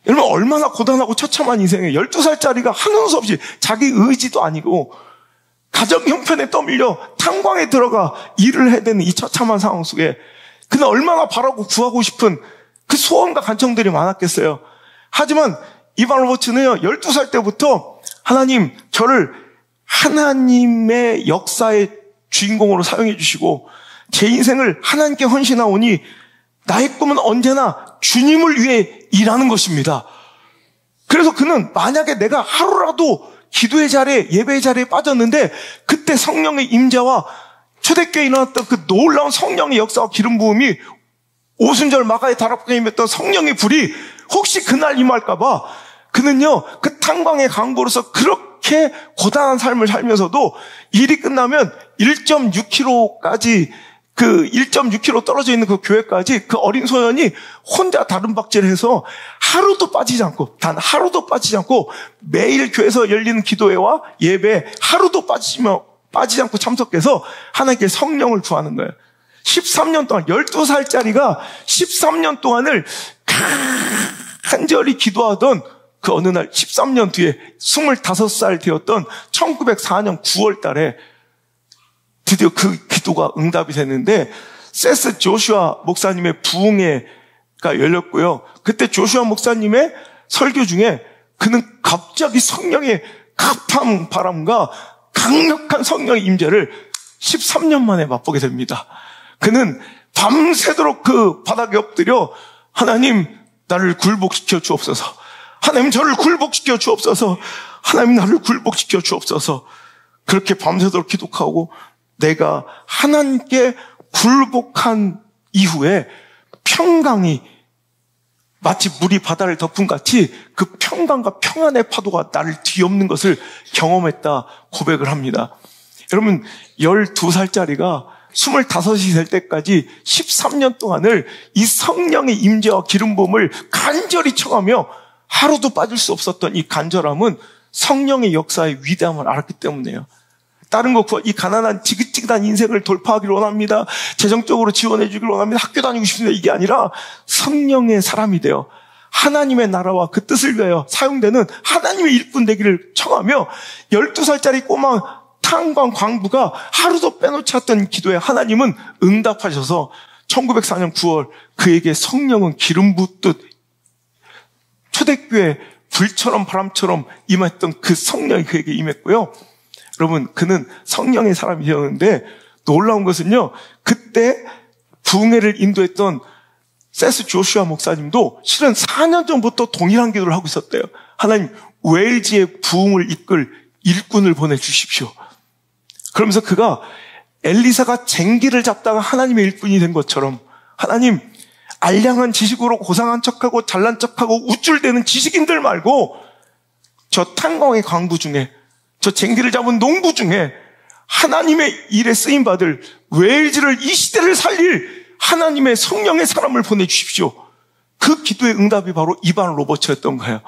여러분, 얼마나 고단하고 처참한 인생에 12살짜리가 하는 수 없이 자기 의지도 아니고 가정 형편에 떠밀려 탄광에 들어가 일을 해야 되는 이 처참한 상황 속에 그는 얼마나 바라고 구하고 싶은 그 소원과 간청들이 많았겠어요. 하지만 이반 로버츠는요, 12살 때부터 하나님, 저를 하나님의 역사의 주인공으로 사용해 주시고 제 인생을 하나님께 헌신하오니 나의 꿈은 언제나 주님을 위해 일하는 것입니다. 그래서 그는 만약에 내가 하루라도 기도의 자리에, 예배의 자리에 빠졌는데 그때 성령의 임재와 초대교회에 일어났던 그 놀라운 성령의 역사와 기름 부음이 오순절 마가의 다락방에 임했던 성령의 불이 혹시 그날 임할까봐 그는요, 그 탄광의 강도로서 그렇게 고단한 삶을 살면서도 일이 끝나면 1.6km까지 그 1.6km 떨어져 있는 그 교회까지 그 어린 소년이 혼자 다른 박질을 해서 하루도 빠지지 않고, 단 하루도 빠지지 않고 매일 교회에서 열리는 기도회와 예배 하루도 빠지지 않고 참석해서 하나님께 성령을 구하는 거예요. 13년 동안, 12살짜리가 13년 동안을 간절히 기도하던 그 어느 날 13년 뒤에 25살 되었던 1904년 9월 달에 드디어 그 기도가 응답이 됐는데 세스 조슈아 목사님의 부흥회가 열렸고요. 그때 조슈아 목사님의 설교 중에 그는 갑자기 성령의 급한 바람과 강력한 성령의 임재를 13년 만에 맛보게 됩니다. 그는 밤새도록 그 바닥에 엎드려 하나님, 나를 굴복시켜 주옵소서. 하나님, 저를 굴복시켜 주옵소서. 하나님, 나를 굴복시켜 주옵소서. 그렇게 밤새도록 기도하고 내가 하나님께 굴복한 이후에 평강이 마치 물이 바다를 덮은 같이 그 평강과 평안의 파도가 나를 뒤엎는 것을 경험했다 고백을 합니다. 여러분, 12살짜리가 25이 될 때까지 13년 동안을 이 성령의 임재와 기름 부음을 간절히 청하며 하루도 빠질 수 없었던 이 간절함은 성령의 역사의 위대함을 알았기 때문이에요. 다른 거, 이 가난한 지긋지긋한 인생을 돌파하기를 원합니다. 재정적으로 지원해 주기를 원합니다. 학교 다니고 싶습니다. 이게 아니라 성령의 사람이 되어 하나님의 나라와 그 뜻을 위하여 사용되는 하나님의 일꾼 되기를 청하며 12살짜리 꼬마 탄광 광부가 하루도 빼놓지 않던 기도에 하나님은 응답하셔서 1904년 9월 그에게 성령은 기름 붓듯 초대교회 불처럼 바람처럼 임했던 그 성령이 그에게 임했고요. 여러분, 그는 성령의 사람이 되었는데 놀라운 것은요, 그때 부흥회를 인도했던 세스 조슈아 목사님도 실은 4년 전부터 동일한 기도를 하고 있었대요. 하나님, 웨일즈의 부흥을 이끌 일꾼을 보내주십시오. 그러면서 그가 엘리사가 쟁기를 잡다가 하나님의 일꾼이 된 것처럼, 하나님, 알량한 지식으로 고상한 척하고 잘난 척하고 우쭐대는 지식인들 말고 저 탄광의 광부 중에, 저 쟁기를 잡은 농부 중에 하나님의 일에 쓰임받을 웨일즈를, 이 시대를 살릴 하나님의 성령의 사람을 보내주십시오. 그 기도의 응답이 바로 이반 로버츠였던 거예요.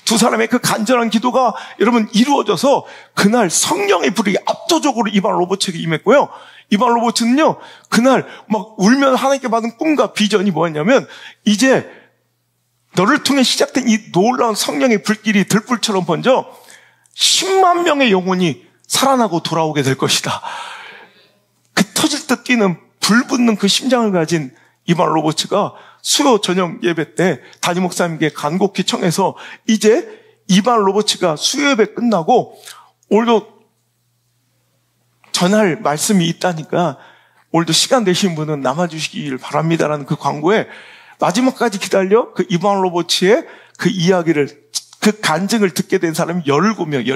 두 사람의 그 간절한 기도가 여러분 이루어져서 그날 성령의 불이 압도적으로 이반 로버츠에게 임했고요. 이반 로버츠는요, 그날 막 울면서 하나님께 받은 꿈과 비전이 뭐였냐면, 이제 너를 통해 시작된 이 놀라운 성령의 불길이 들불처럼 번져 10만 명의 영혼이 살아나고 돌아오게 될 것이다. 그 터질 듯 뛰는 불 붙는 그 심장을 가진 이반 로버츠가 수요 저녁 예배 때 담임 목사님께 간곡히 청해서, 이제 이반 로버츠가 수요 예배 끝나고 오늘도 전할 말씀이 있다니까 오늘도 시간 되신 분은 남아주시길 바랍니다라는 그 광고에 마지막까지 기다려 그 이반 로버츠의 그 이야기를, 그 간증을 듣게 된 사람이 17명의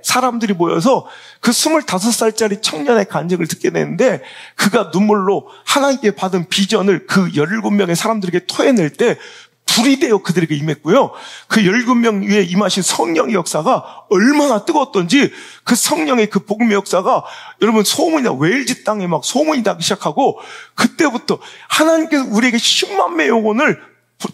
사람들이 모여서 그 25살짜리 청년의 간증을 듣게 되는데, 그가 눈물로 하나님께 받은 비전을 그 17명의 사람들에게 토해낼 때 불이 되어 그들에게 임했고요. 그 17명 위에 임하신 성령의 역사가 얼마나 뜨거웠던지, 그 성령의 그 복음의 역사가 여러분 웨일즈 땅에 막 소문이 나기 시작하고, 그때부터 하나님께서 우리에게 10만 명의 영혼을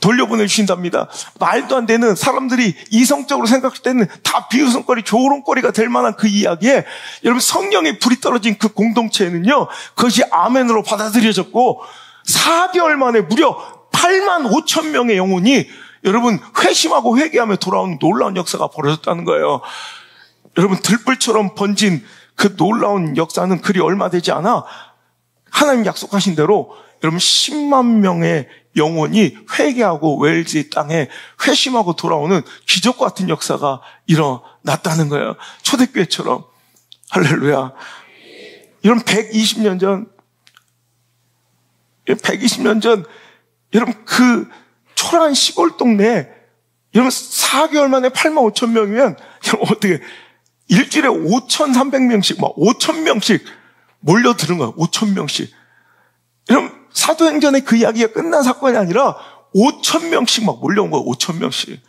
돌려보내주신답니다. 말도 안 되는, 사람들이 이성적으로 생각할 때는 다 비웃음거리, 조롱거리가 될 만한 그 이야기에 여러분 성령의 불이 떨어진 그 공동체에는요, 그것이 아멘으로 받아들여졌고 4개월 만에 무려 8만 5천 명의 영혼이 여러분 회심하고 회개하며 돌아오는 놀라운 역사가 벌어졌다는 거예요. 여러분, 들불처럼 번진 그 놀라운 역사는 그리 얼마 되지 않아 하나님 약속하신 대로 여러분 10만 명의 영혼이 회개하고 웨일즈 땅에 회심하고 돌아오는 기적 같은 역사가 일어났다는 거예요. 초대교회처럼. 할렐루야. 여러분 120년 전 여러분 그 초라한 시골 동네에 여러분 4개월 만에 8만 5천 명이면 여러분 어떻게 일주일에 5,300명씩 막 5,000명씩 몰려드는 거예요. 5,000명씩. 여러분 사도행전의 그 이야기가 끝난 사건이 아니라 5,000명씩 막 몰려온 거예요. 5,000명씩.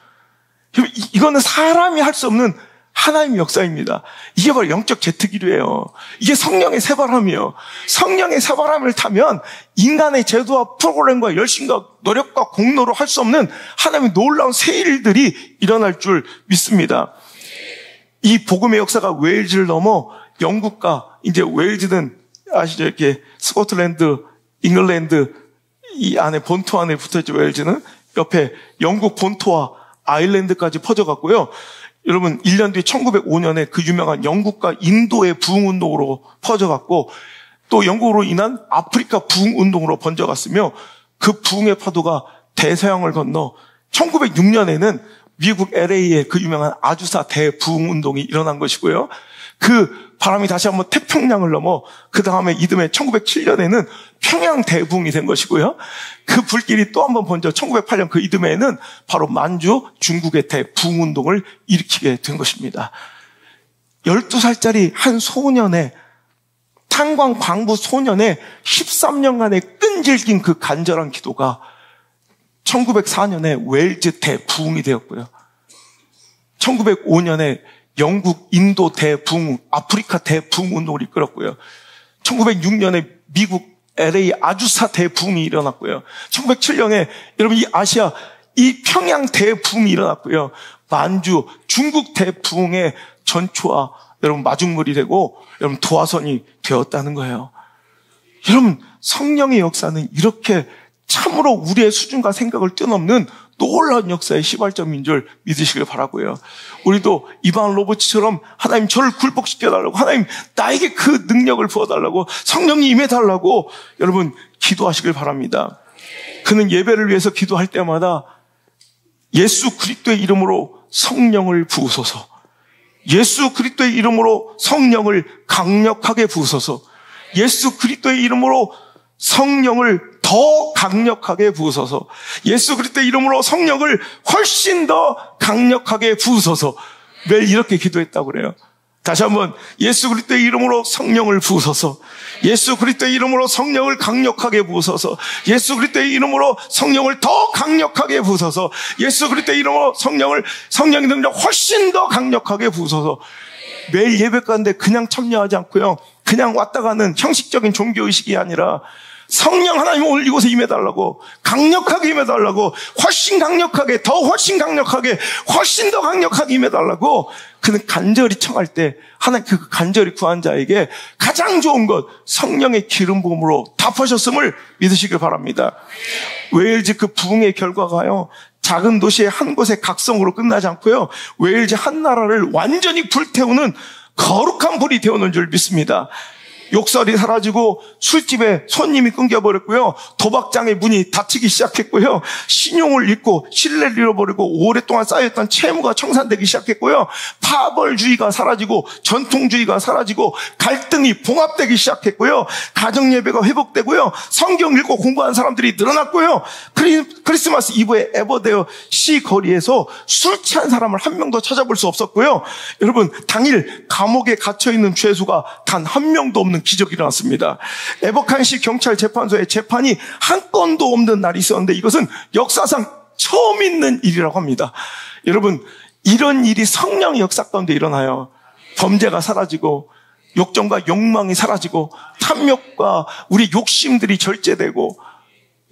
이거는 사람이 할 수 없는 하나님의 역사입니다. 이게 바로 영적 제트기류예요. 이게 성령의 새바람이에요. 성령의 새바람을 타면 인간의 제도와 프로그램과 열심과 노력과 공로로 할 수 없는 하나님의 놀라운 새 일들이 일어날 줄 믿습니다. 이 복음의 역사가 웨일즈를 넘어 영국과, 이제 웨일즈는 아시죠? 이렇게 스코틀랜드, 잉글랜드 이 안에 본토 안에 붙어있죠. 웨일즈는 옆에 영국 본토와 아일랜드까지 퍼져갔고요. 여러분 1년 뒤에 1905년에 그 유명한 영국과 인도의 부흥운동으로 퍼져갔고, 또 영국으로 인한 아프리카 부흥운동으로 번져갔으며, 그 부흥의 파도가 대서양을 건너 1906년에는 미국 LA의 그 유명한 아주사 대부흥운동이 일어난 것이고요. 그 바람이 다시 한번 태평양을 넘어 그 다음에 이듬해 1907년에는 평양 대부흥이 된 것이고요. 그 불길이 또 한번 번져 1908년 그 이듬해에는 바로 만주 중국의 대부흥운동을 일으키게 된 것입니다. 12살짜리 한 소년의, 탄광 광부 소년의 13년간의 끈질긴 그 간절한 기도가 1904년에 웨일즈 대부흥이 되었고요. 1905년에 영국, 인도 대부흥, 아프리카 대부흥 운동을 이끌었고요. 1906년에 미국 LA 아주사 대부흥이 일어났고요. 1907년에 여러분 이 아시아, 이 평양 대부흥이 일어났고요. 만주, 중국 대부흥의 전초와 여러분 마중물이 되고 여러분 도화선이 되었다는 거예요. 여러분 성령의 역사는 이렇게 참으로 우리의 수준과 생각을 뛰어넘는 놀라운 역사의 시발점인 줄 믿으시길 바라고요. 우리도 이반 로버츠처럼 하나님 저를 굴복시켜달라고, 하나님 나에게 그 능력을 부어달라고, 성령이 임해달라고 여러분 기도하시길 바랍니다. 그는 예배를 위해서 기도할 때마다 예수 그리스도의 이름으로 성령을 부으소서, 예수 그리스도의 이름으로 성령을 강력하게 부으소서, 예수 그리스도의 이름으로 성령을 더 강력하게 부으소서, 예수 그리스도의 이름으로 성령을 훨씬 더 강력하게 부으소서. 매일 이렇게 기도했다고 그래요. 다시 한번, 예수 그리스도의 이름으로 성령을 부으소서, 예수 그리스도의 이름으로 성령을 강력하게 부으소서, 예수 그리스도의 이름으로 성령을 더 강력하게 부으소서, 예수 그리스도의 이름으로 성령의 능력 훨씬 더 강력하게 부으소서. 매일 예배 가는데 그냥 참여하지 않고요, 그냥 왔다 가는 형식적인 종교의식이 아니라 성령 하나님 오늘 이곳에 임해달라고, 강력하게 임해달라고, 훨씬 강력하게, 더 훨씬 강력하게, 훨씬 더 강력하게 임해달라고 그는 간절히 청할 때 하나님 그 간절히 구한 자에게 가장 좋은 것, 성령의 기름 부음으로 답하셨음을 믿으시길 바랍니다. 웨일즈 그 부흥의 결과가요, 작은 도시의 한 곳의 각성으로 끝나지 않고요, 웨일즈 한 나라를 완전히 불태우는 거룩한 불이 되어오는 줄 믿습니다. 욕설이 사라지고 술집에 손님이 끊겨버렸고요, 도박장의 문이 닫히기 시작했고요, 신용을 잃고 신뢰를 잃어버리고 오랫동안 쌓였던 채무가 청산되기 시작했고요, 파벌주의가 사라지고 전통주의가 사라지고 갈등이 봉합되기 시작했고요, 가정예배가 회복되고요, 성경 읽고 공부하는 사람들이 늘어났고요, 크리스마스 이브에 에버데어 시 거리에서 술 취한 사람을 한 명도 찾아볼 수 없었고요, 여러분 당일 감옥에 갇혀있는 죄수가 단 한 명도 없는 기적이 일어났습니다. 에버칸시 경찰 재판소에 재판이 한 건도 없는 날이 있었는데 이것은 역사상 처음 있는 일이라고 합니다. 여러분, 이런 일이 성령의 역사 가운데 일어나요. 범죄가 사라지고 욕정과 욕망이 사라지고 탐욕과 우리 욕심들이 절제되고,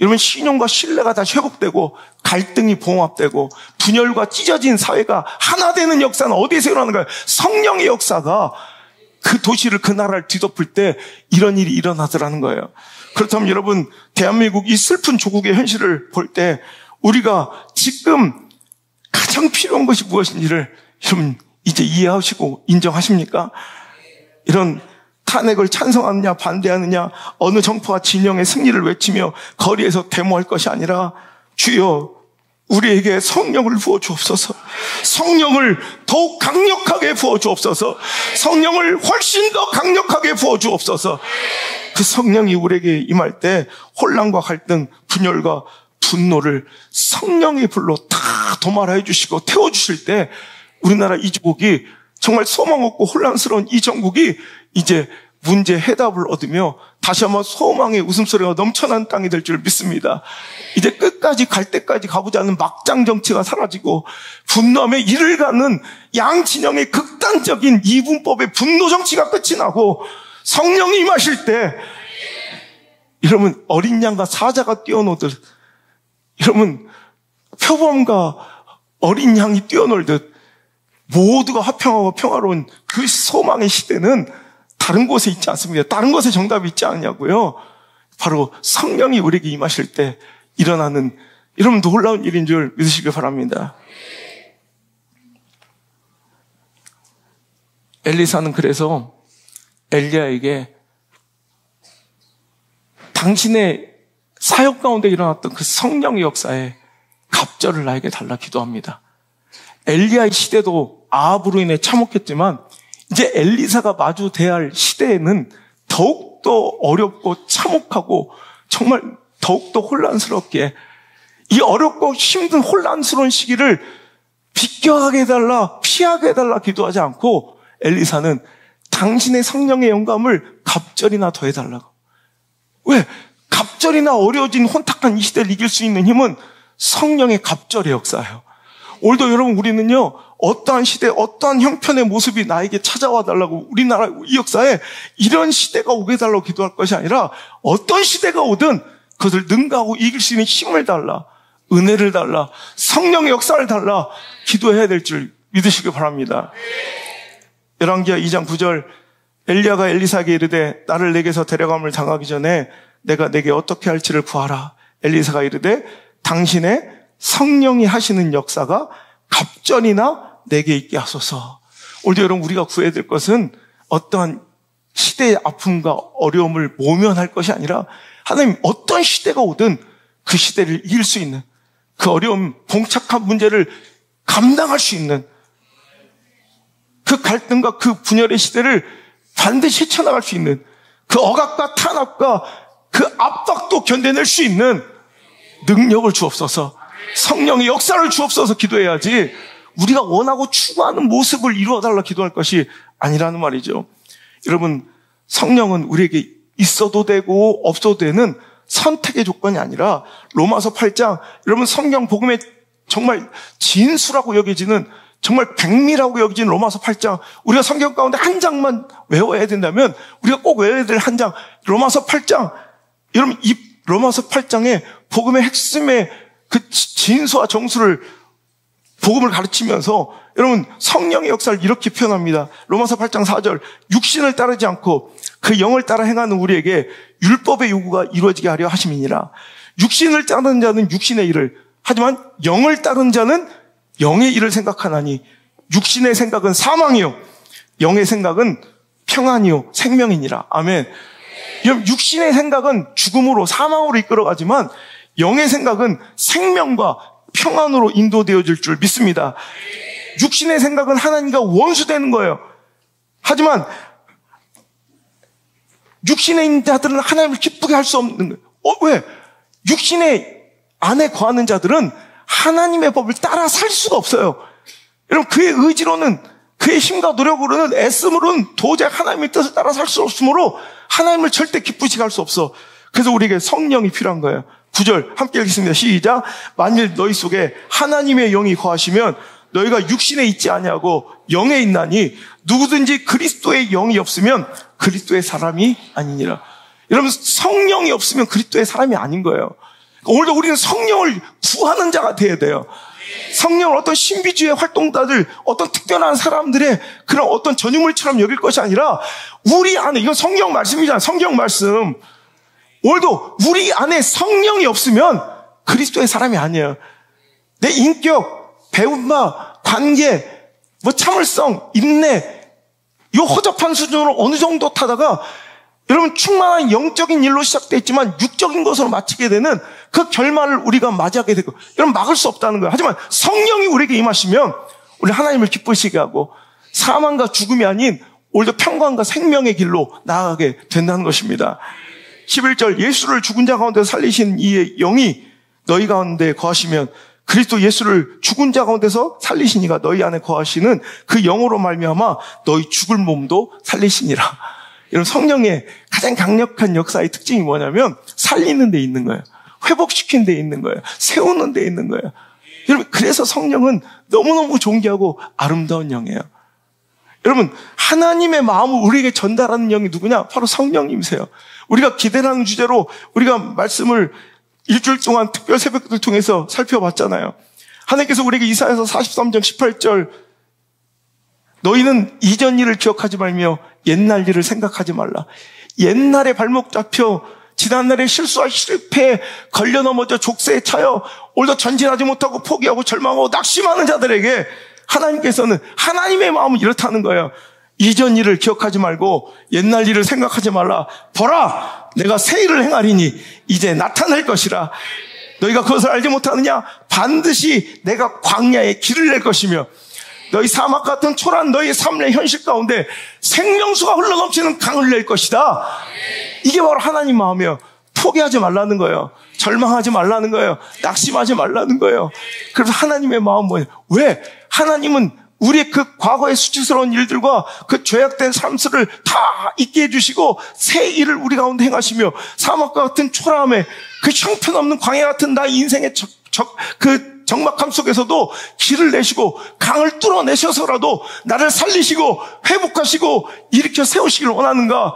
여러분 신용과 신뢰가 다시 회복되고 갈등이 봉합되고 분열과 찢어진 사회가 하나 되는 역사는 어디에서 일어나는 거예요? 성령의 역사가 그 도시를, 그 나라를 뒤덮을 때 이런 일이 일어나더라는 거예요. 그렇다면 여러분, 대한민국 이 슬픈 조국의 현실을 볼 때 우리가 지금 가장 필요한 것이 무엇인지를 여러분 이제 이해하시고 인정하십니까? 이런 탄핵을 찬성하느냐 반대하느냐, 어느 정파와 진영의 승리를 외치며 거리에서 데모할 것이 아니라, 주여 우리에게 성령을 부어 주옵소서, 성령을 더욱 강력하게 부어 주옵소서, 성령을 훨씬 더 강력하게 부어 주옵소서. 그 성령이 우리에게 임할 때 혼란과 갈등, 분열과 분노를 성령의 불로 다 도말해 주시고 태워 주실 때 우리나라 이 조국이, 정말 소망 없고 혼란스러운 이 정국이 이제 문제 해답을 얻으며 다시 한번 소망의 웃음소리가 넘쳐난 땅이 될 줄 믿습니다. 이제 끝까지 갈 때까지 가보지 않는 막장 정치가 사라지고 분노함에 이를 가는 양 진영의 극단적인 이분법의 분노 정치가 끝이 나고 성령이 임하실 때, 여러분 어린 양과 사자가 뛰어노듯, 여러분 표범과 어린 양이 뛰어놀듯 모두가 화평하고 평화로운 그 소망의 시대는 다른 곳에 있지 않습니다. 다른 곳에 정답이 있지 않냐고요. 바로 성령이 우리에게 임하실 때 일어나는, 여러분 놀라운 일인 줄 믿으시길 바랍니다. 엘리사는 그래서 엘리야에게 당신의 사역 가운데 일어났던 그 성령의 역사에 갑절을 나에게 달라 기도합니다. 엘리야의 시대도 아합으로 인해 참혹했지만 이제 엘리사가 마주 대할 할 시대에는 더욱더 어렵고 참혹하고 정말 더욱더 혼란스럽게, 이 어렵고 힘든 혼란스러운 시기를 비껴가게 해달라, 피하게 해달라 기도하지 않고 엘리사는 당신의 성령의 영감을 갑절이나 더해달라고. 왜? 갑절이나 어려워진 혼탁한 이 시대를 이길 수 있는 힘은 성령의 갑절의 역사예요. 오늘도 여러분 우리는요, 어떠한 시대, 어떠한 형편의 모습이 나에게 찾아와 달라고, 우리나라 이 역사에 이런 시대가 오게 달라고 기도할 것이 아니라 어떤 시대가 오든 그것을 능가하고 이길 수 있는 힘을 달라, 은혜를 달라, 성령의 역사를 달라 기도해야 될 줄 믿으시기 바랍니다. 열왕기하 2장 9절, 엘리야가 엘리사에게 이르되 나를 내게서 데려감을 당하기 전에 내가 내게 어떻게 할지를 구하라. 엘리사가 이르되 당신의 성령이 하시는 역사가 갑절이나 내게 있게 하소서. 오늘도 여러분 우리가 구해야 될 것은 어떠한 시대의 아픔과 어려움을 모면할 것이 아니라, 하나님 어떤 시대가 오든 그 시대를 이길 수 있는, 그 어려운 봉착한 문제를 감당할 수 있는, 그 갈등과 그 분열의 시대를 반드시 헤쳐나갈 수 있는, 그 억압과 탄압과 그 압박도 견뎌낼 수 있는 능력을 주옵소서. 성령의 역사를 주옵소서 기도해야지 우리가 원하고 추구하는 모습을 이루어달라 기도할 것이 아니라는 말이죠. 여러분, 성령은 우리에게 있어도 되고 없어도 되는 선택의 조건이 아니라 로마서 8장, 여러분 성경 복음의 정말 진수라고 여겨지는, 정말 백미라고 여겨지는 로마서 8장, 우리가 성경 가운데 한 장만 외워야 된다면 우리가 꼭 외워야 될 한 장, 로마서 8장. 여러분, 이 로마서 8장에 복음의 핵심의 그 진수와 정수를, 복음을 가르치면서 여러분 성령의 역사를 이렇게 표현합니다. 로마서 8장 4절, 육신을 따르지 않고 그 영을 따라 행하는 우리에게 율법의 요구가 이루어지게 하려 하심이니라. 육신을 따르는 자는 육신의 일을, 하지만 영을 따르는 자는 영의 일을 생각하나니 육신의 생각은 사망이요 영의 생각은 평안이요 생명이니라. 아멘. 여러분, 육신의 생각은 죽음으로, 사망으로 이끌어가지만 영의 생각은 생명과 평안으로 인도되어질 줄 믿습니다. 육신의 생각은 하나님과 원수되는 거예요. 하지만 육신에 있는 자들은 하나님을 기쁘게 할 수 없는 거예요. 왜? 육신의 안에 거하는 자들은 하나님의 법을 따라 살 수가 없어요. 여러분, 그의 의지로는, 그의 힘과 노력으로는, 애씀으로는 도저히 하나님의 뜻을 따라 살 수 없으므로 하나님을 절대 기쁘시게 할 수 없어. 그래서 우리에게 성령이 필요한 거예요. 9절 함께 읽겠습니다. 시작. 만일 너희 속에 하나님의 영이 거하시면 너희가 육신에 있지 아니하고 영에 있나니 누구든지 그리스도의 영이 없으면 그리스도의 사람이 아니니라. 여러분, 성령이 없으면 그리스도의 사람이 아닌 거예요. 오늘도 우리는 성령을 구하는 자가 돼야 돼요. 성령을 어떤 신비주의 활동가들, 어떤 특별한 사람들의 그런 어떤 전유물처럼 여길 것이 아니라 우리 안에, 이건 성경 말씀이잖아요. 성경 말씀. 오늘도 우리 안에 성령이 없으면 그리스도의 사람이 아니에요. 내 인격, 배움과 관계, 참을성, 인내, 이 허접한 수준으로 어느 정도 타다가 여러분 충만한 영적인 일로 시작됐지만 육적인 것으로 마치게 되는 그 결말을 우리가 맞이하게 되고, 여러분 막을 수 없다는 거예요. 하지만 성령이 우리에게 임하시면 우리 하나님을 기쁘시게 하고 사망과 죽음이 아닌 오히려 평강과 생명의 길로 나아가게 된다는 것입니다. 11절, 예수를 죽은 자 가운데 살리신 이의 영이 너희 가운데 거하시면 그리스도 예수를 죽은 자 가운데서 살리신 이가 너희 안에 거하시는 그 영으로 말미암아 너희 죽을 몸도 살리시니라. 이런 성령의 가장 강력한 역사의 특징이 뭐냐면 살리는 데 있는 거예요. 회복시키는 데 있는 거예요. 세우는 데 있는 거예요. 여러분, 그래서 성령은 너무너무 존귀하고 아름다운 영이에요. 여러분, 하나님의 마음을 우리에게 전달하는 영이 누구냐? 바로 성령님이세요. 우리가 기대라는 주제로 우리가 말씀을 일주일 동안 특별 새벽을 통해서 살펴봤잖아요. 하나님께서 우리에게 이사야서 43장 18절, 너희는 이전 일을 기억하지 말며 옛날 일을 생각하지 말라. 옛날에 발목 잡혀 지난날에 실수와 실패에 걸려 넘어져 족쇄에 차여 오늘도 전진하지 못하고 포기하고 절망하고 낙심하는 자들에게 하나님께서는, 하나님의 마음은 이렇다는 거예요. 이전 일을 기억하지 말고 옛날 일을 생각하지 말라. 보라, 내가 새 일을 행하리니 이제 나타날 것이라. 너희가 그것을 알지 못하느냐? 반드시 내가 광야에 길을 낼 것이며 너희 사막 같은 초라한 너희의 삶의 현실 가운데 생명수가 흘러넘치는 강을 낼 것이다. 이게 바로 하나님 마음이에요. 포기하지 말라는 거예요. 절망하지 말라는 거예요. 낙심하지 말라는 거예요. 그래서 하나님의 마음은 뭐예요? 왜? 하나님은 우리의 그 과거의 수치스러운 일들과 그 죄악된 삶을 다 잊게 해주시고 새 일을 우리 가운데 행하시며 사막과 같은 초라함에 그 형편없는 광야 같은 나의 인생의 그 적막함 속에서도 길을 내시고 강을 뚫어내셔서라도 나를 살리시고 회복하시고 일으켜 세우시길 원하는가?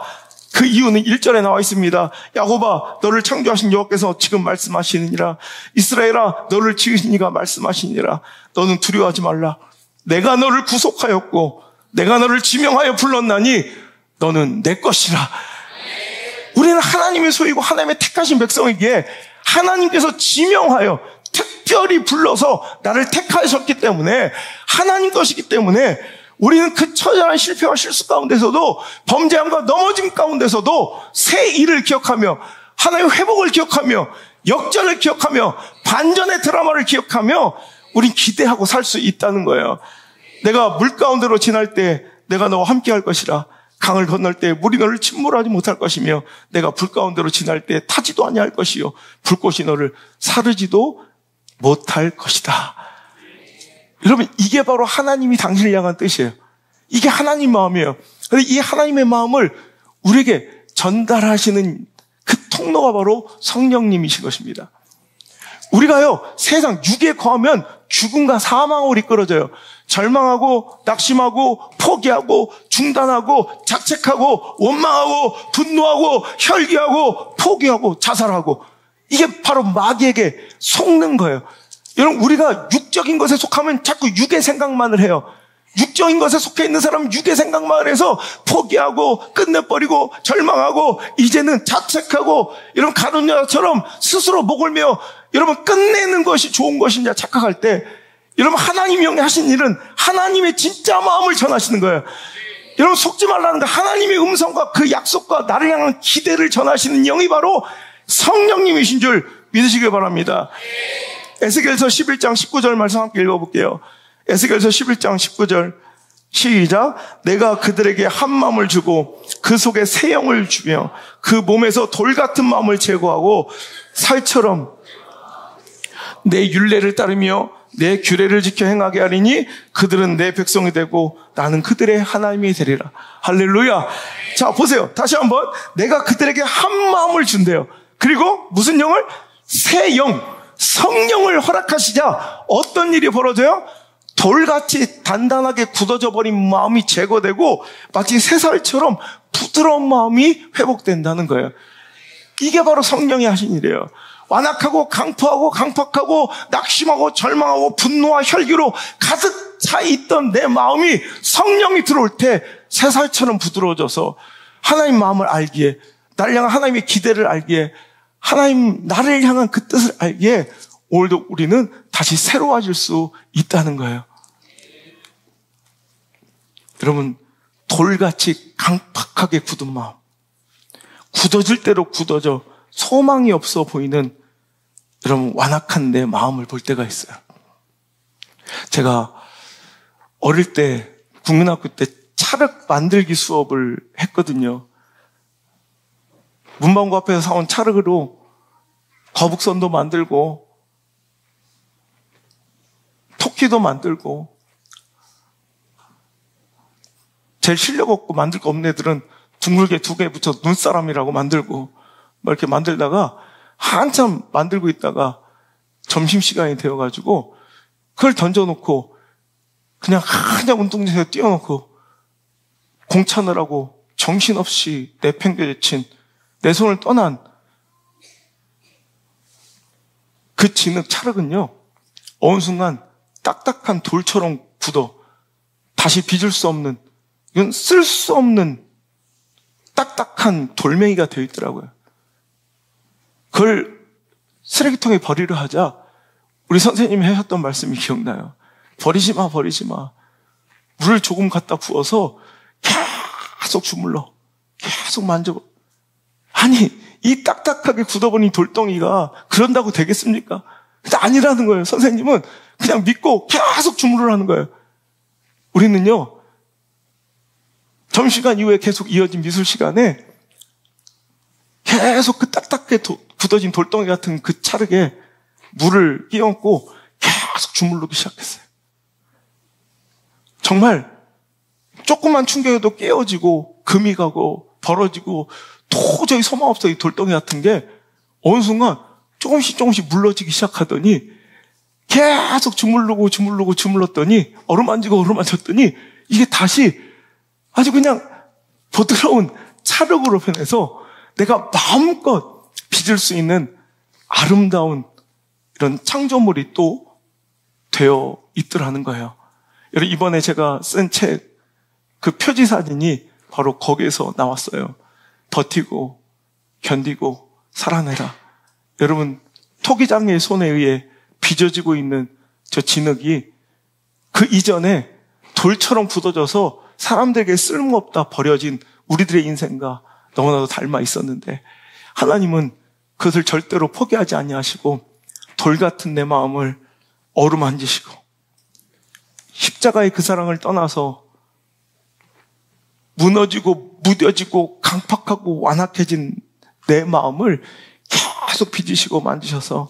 그 이유는 1절에 나와 있습니다. 야곱아, 너를 창조하신 여호와께서 지금 말씀하시느니라. 이스라엘아, 너를 지으신 이가 말씀하시니라. 너는 두려워하지 말라. 내가 너를 구속하였고 내가 너를 지명하여 불렀나니 너는 내 것이라. 우리는 하나님의 소유고 하나님의 택하신 백성이기에 하나님께서 지명하여 특별히 불러서 나를 택하셨기 때문에, 하나님 것이기 때문에 우리는 그 처절한 실패와 실수 가운데서도, 범죄함과 넘어짐 가운데서도 새 일을 기억하며 하나님의 회복을 기억하며 역전을 기억하며 반전의 드라마를 기억하며 우린 기대하고 살 수 있다는 거예요. 내가 물 가운데로 지날 때 내가 너와 함께 할 것이라. 강을 건널 때 물이 너를 침몰하지 못할 것이며 내가 불 가운데로 지날 때 타지도 아니할 것이요 불꽃이 너를 사르지도 못할 것이다. 여러분, 이게 바로 하나님이 당신을 향한 뜻이에요. 이게 하나님 마음이에요. 그런데 이 하나님의 마음을 우리에게 전달하시는 그 통로가 바로 성령님이신 것입니다. 우리가요, 세상 육에 거하면 죽음과 사망으로 이끌어져요. 절망하고 낙심하고 포기하고 중단하고 자책하고 원망하고 분노하고 혈기하고 포기하고 자살하고, 이게 바로 마귀에게 속는 거예요. 여러분, 우리가 육적인 것에 속하면 자꾸 육의 생각만을 해요. 육적인 것에 속해 있는 사람은 육의 생각만 해서 포기하고 끝내버리고 절망하고 이제는 자책하고, 이런 가룟 여자처럼 스스로 목을 메어 여러분 끝내는 것이 좋은 것이냐 착각할 때, 여러분 하나님이 하신 일은 하나님의 진짜 마음을 전하시는 거예요. 여러분 속지 말라는 거, 하나님의 음성과 그 약속과 나를 향한 기대를 전하시는 영이 바로 성령님이신 줄 믿으시길 바랍니다. 에스겔서 11장 19절 말씀 함께 읽어볼게요. 에스겔서 11장 19절 시작. 내가 그들에게 한 마음을 주고 그 속에 새 영을 주며 그 몸에서 돌 같은 마음을 제거하고 살처럼 내 율례를 따르며 내 규례를 지켜 행하게 하리니 그들은 내 백성이 되고 나는 그들의 하나님이 되리라. 할렐루야. 자, 보세요. 다시 한번. 내가 그들에게 한 마음을 준대요. 그리고 무슨 영을? 새 영, 성령을 허락하시자 어떤 일이 벌어져요? 돌같이 단단하게 굳어져 버린 마음이 제거되고 마치 새살처럼 부드러운 마음이 회복된다는 거예요. 이게 바로 성령이 하신 일이에요. 완악하고 강포하고 강팍하고 낙심하고 절망하고 분노와 혈기로 가득 차 있던 내 마음이 성령이 들어올 때 새살처럼 부드러워져서 하나님 마음을 알기에, 나를 향한 하나님의 기대를 알기에, 하나님 나를 향한 그 뜻을 알기에 오늘도 우리는 다시 새로워질 수 있다는 거예요. 여러분, 돌같이 강팍하게 굳은 마음, 굳어질 대로 굳어져 소망이 없어 보이는 여러분 완악한 내 마음을 볼 때가 있어요. 제가 어릴 때 국민학교 때 찰흙 만들기 수업을 했거든요. 문방구 앞에서 사온 찰흙으로 거북선도 만들고 토끼도 만들고, 제일 실력 없고 만들 거 없는 애들은 둥글게 2개 붙여 눈사람이라고 만들고 막 이렇게 만들다가 한참 만들고 있다가 점심시간이 되어가지고 그걸 던져놓고 그냥 운동장에서 뛰어놓고 공 차느라고 정신없이 내팽개친 내 손을 떠난 그 진흙 찰흙은요, 어느 순간 딱딱한 돌처럼 굳어 다시 빚을 수 없는, 이건 쓸 수 없는 딱딱한 돌멩이가 되어 있더라고요. 그걸 쓰레기통에 버리려 하자 우리 선생님이 하셨던 말씀이 기억나요. 버리지 마, 버리지 마. 물을 조금 갖다 부어서 계속 주물러, 계속 만져봐. 아니, 이 딱딱하게 굳어버린 돌덩이가 그런다고 되겠습니까? 근데 아니라는 거예요. 선생님은 그냥 믿고 계속 주물러라는 거예요. 우리는요, 점심시간 이후에 계속 이어진 미술 시간에 계속 그 딱딱하게 굳어진 돌덩이 같은 그 찰흙에 물을 끼얹고 계속 주물르기 시작했어요. 정말 조금만 충격에도 깨어지고 금이 가고 벌어지고 도저히 소망 없어. 이 돌덩이 같은 게 어느 순간 조금씩 물러지기 시작하더니 계속 주물렀더니 어루만졌더니 이게 다시 아주 그냥 부드러운 찰흙으로 변해서 내가 마음껏 빚을 수 있는 아름다운 이런 창조물이 또 되어 있더라는 거예요. 여러분, 이번에 제가 쓴 책 그 표지 사진이 바로 거기에서 나왔어요. 버티고 견디고 살아내라. 여러분, 토기장의 손에 의해 빚어지고 있는 저 진흙이 그 이전에 돌처럼 굳어져서 사람들에게 쓸모없다 버려진 우리들의 인생과 너무나도 닮아 있었는데, 하나님은 그것을 절대로 포기하지 아니하시고 돌 같은 내 마음을 어루만지시고 십자가의 그 사랑을 떠나서 무너지고 무뎌지고 강팍하고 완악해진 내 마음을 계속 빚으시고 만지셔서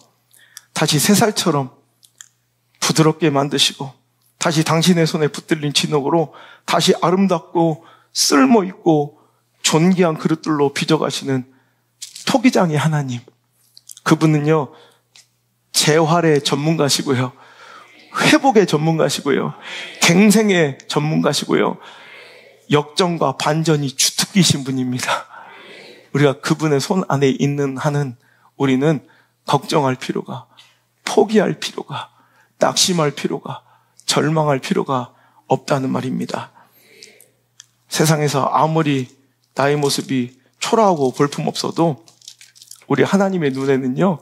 다시 새 살처럼 부드럽게 만드시고 다시 당신의 손에 붙들린 진흙으로 다시 아름답고 쓸모있고 존귀한 그릇들로 빚어가시는 토기장의 하나님, 그분은요 재활의 전문가시고요, 회복의 전문가시고요, 갱생의 전문가시고요, 역전과 반전이 주특기신 분입니다. 우리가 그분의 손 안에 있는 한은 우리는 걱정할 필요가, 포기할 필요가, 낙심할 필요가, 절망할 필요가 없다는 말입니다. 세상에서 아무리 나의 모습이 초라하고 볼품없어도 우리 하나님의 눈에는요,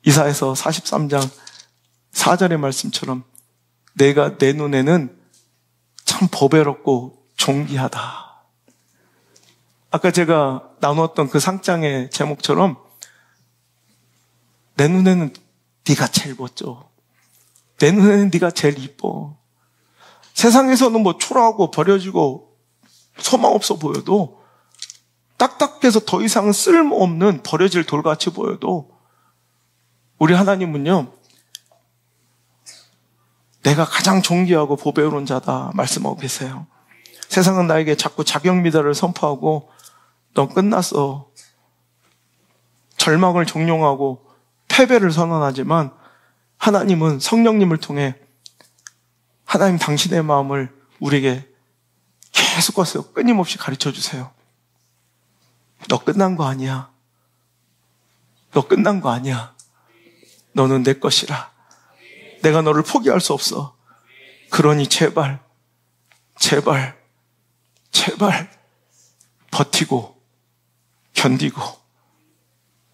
이사야서 43장 4절의 말씀처럼 내가 내 눈에는 참 보배롭고 존귀하다. 아까 제가 나누었던 그 상장의 제목처럼 내 눈에는 네가 제일 멋져. 내 눈에는 네가 제일 이뻐. 세상에서는 뭐 초라하고 버려지고 소망 없어 보여도, 딱딱해서 더 이상 쓸모없는 버려질 돌같이 보여도 우리 하나님은요, 내가 가장 존귀하고 보배로운 자다 말씀하고 계세요. 세상은 나에게 자꾸 자격미달을 선포하고 넌 끝났어, 절망을 종용하고 패배를 선언하지만 하나님은 성령님을 통해 하나님 당신의 마음을 우리에게 계속 끊임없이 가르쳐 주세요. 너 끝난 거 아니야. 너 끝난 거 아니야. 너는 내 것이라. 내가 너를 포기할 수 없어. 그러니 제발 버티고 견디고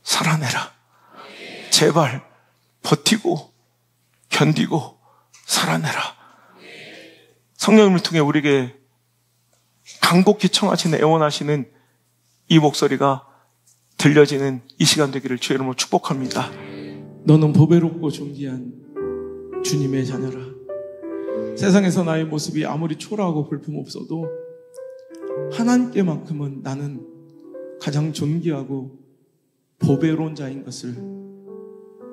살아내라. 제발 버티고 견디고 살아내라. 성령님을 통해 우리에게 간곡히 청하시는, 애원하시는 이 목소리가 들려지는 이 시간 되기를 주의 이름으로 축복합니다. 너는 보배롭고 존귀한 주님의 자녀라. 세상에서 나의 모습이 아무리 초라하고 볼품없어도 하나님께만큼은 나는 가장 존귀하고 보배로운 자인 것을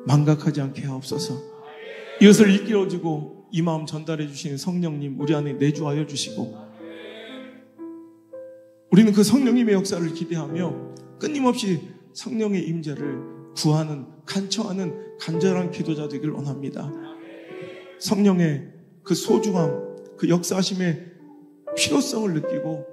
망각하지 않게 하옵소서. 이것을 일깨워주고 이 마음 전달해 주시는 성령님 우리 안에 내주하여 주시고, 우리는 그 성령님의 역사를 기대하며 끊임없이 성령의 임재를 구하는, 간청하는 간절한 기도자 되길 원합니다. 성령의 그 소중함, 그 역사하심의 필요성을 느끼고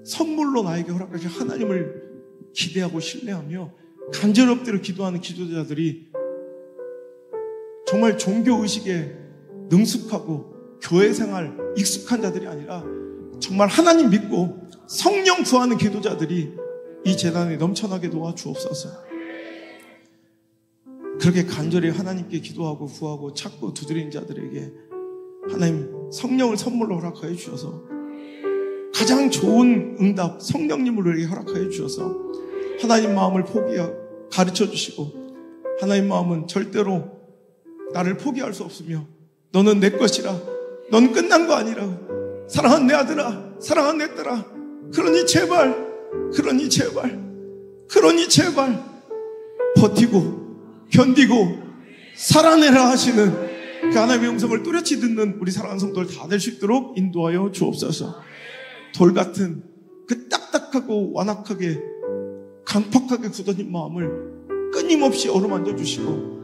선물로 나에게 허락하신 하나님을 기대하고 신뢰하며 간절히 엎드려 기도하는 기도자들이 정말 종교의식에 능숙하고 교회생활 익숙한 자들이 아니라 정말 하나님 믿고 성령 구하는 기도자들이 이 재단에 넘쳐나게 도와주옵소서. 그렇게 간절히 하나님께 기도하고 구하고 찾고 두드린 자들에게 하나님 성령을 선물로 허락하여 주셔서 가장 좋은 응답 성령님을 우리에게 허락하여 주셔서 하나님 마음을 가르쳐 주시고, 하나님 마음은 절대로 나를 포기할 수 없으며 너는 내 것이라, 넌 끝난 거 아니라고, 사랑하는 내 아들아, 사랑하는 내 딸아, 그러니 제발 버티고 견디고 살아내라 하시는 그 하나님의 음성을 뚜렷이 듣는 우리 사랑하는 성도들 다 될 수 있도록 인도하여 주옵소서. 돌 같은 그 딱딱하고 완악하게 강팍하게 굳어진 마음을 끊임없이 어루만져 주시고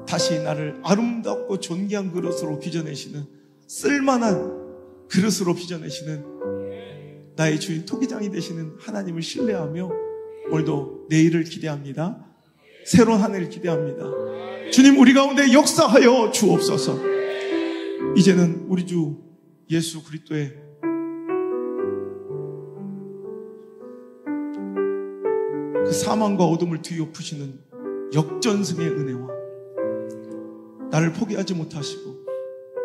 다시 나를 아름답고 존귀한 그릇으로 빚어내시는, 쓸만한 그릇으로 빚어내시는 나의 주인 토기장이 되시는 하나님을 신뢰하며 오늘도 내일을 기대합니다. 새로운 한 해를 기대합니다. 주님, 우리 가운데 역사하여 주옵소서. 이제는 우리 주 예수 그리스도의 그 사망과 어둠을 뒤엎으시는 역전승의 은혜와 나를 포기하지 못하시고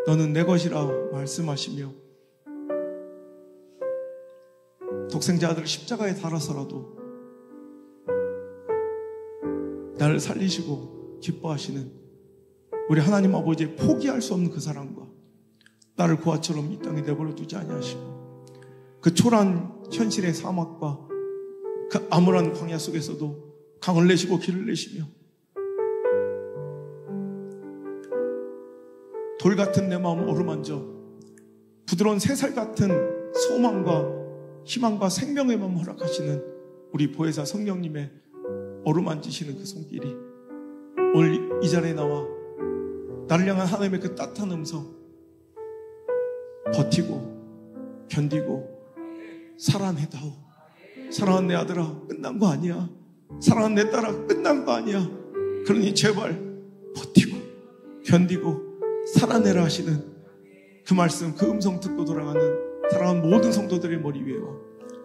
너는 내 것이라 말씀하시며 독생자 아들을 십자가에 달아서라도 나를 살리시고 기뻐하시는 우리 하나님 아버지의 포기할 수 없는 그 사랑과 나를 고아처럼 이 땅에 내버려 두지 아니하시고 그 초라한 현실의 사막과 그 암울한 광야 속에서도 강을 내시고 길을 내시며 돌 같은 내 마음 어루만져 부드러운 새살 같은 소망과 희망과 생명의 마음 허락하시는 우리 보혜사 성령님의 어루만지시는 그 손길이 오늘 이 자리에 나와 나를 향한 하나님의 그 따뜻한 음성, 버티고 견디고 살아내다오. 사랑하는 내 아들아, 끝난 거 아니야. 사랑하는 내 딸아, 끝난 거 아니야. 그러니 제발 버티고 견디고 살아내라 하시는 그 말씀, 그 음성 듣고 돌아가는 사랑하는 모든 성도들의 머리 위에와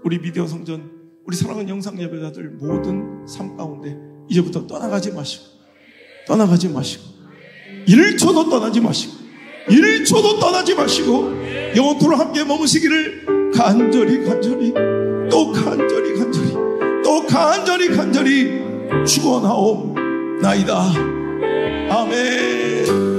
우리 미디어 성전, 우리 사랑하는 영상 예배자들 모든 삶 가운데 이제부터 떠나가지 마시고 1초도 떠나지 마시고 영원토록 함께 머무시기를 간절히 축원하옵나이다. 아멘.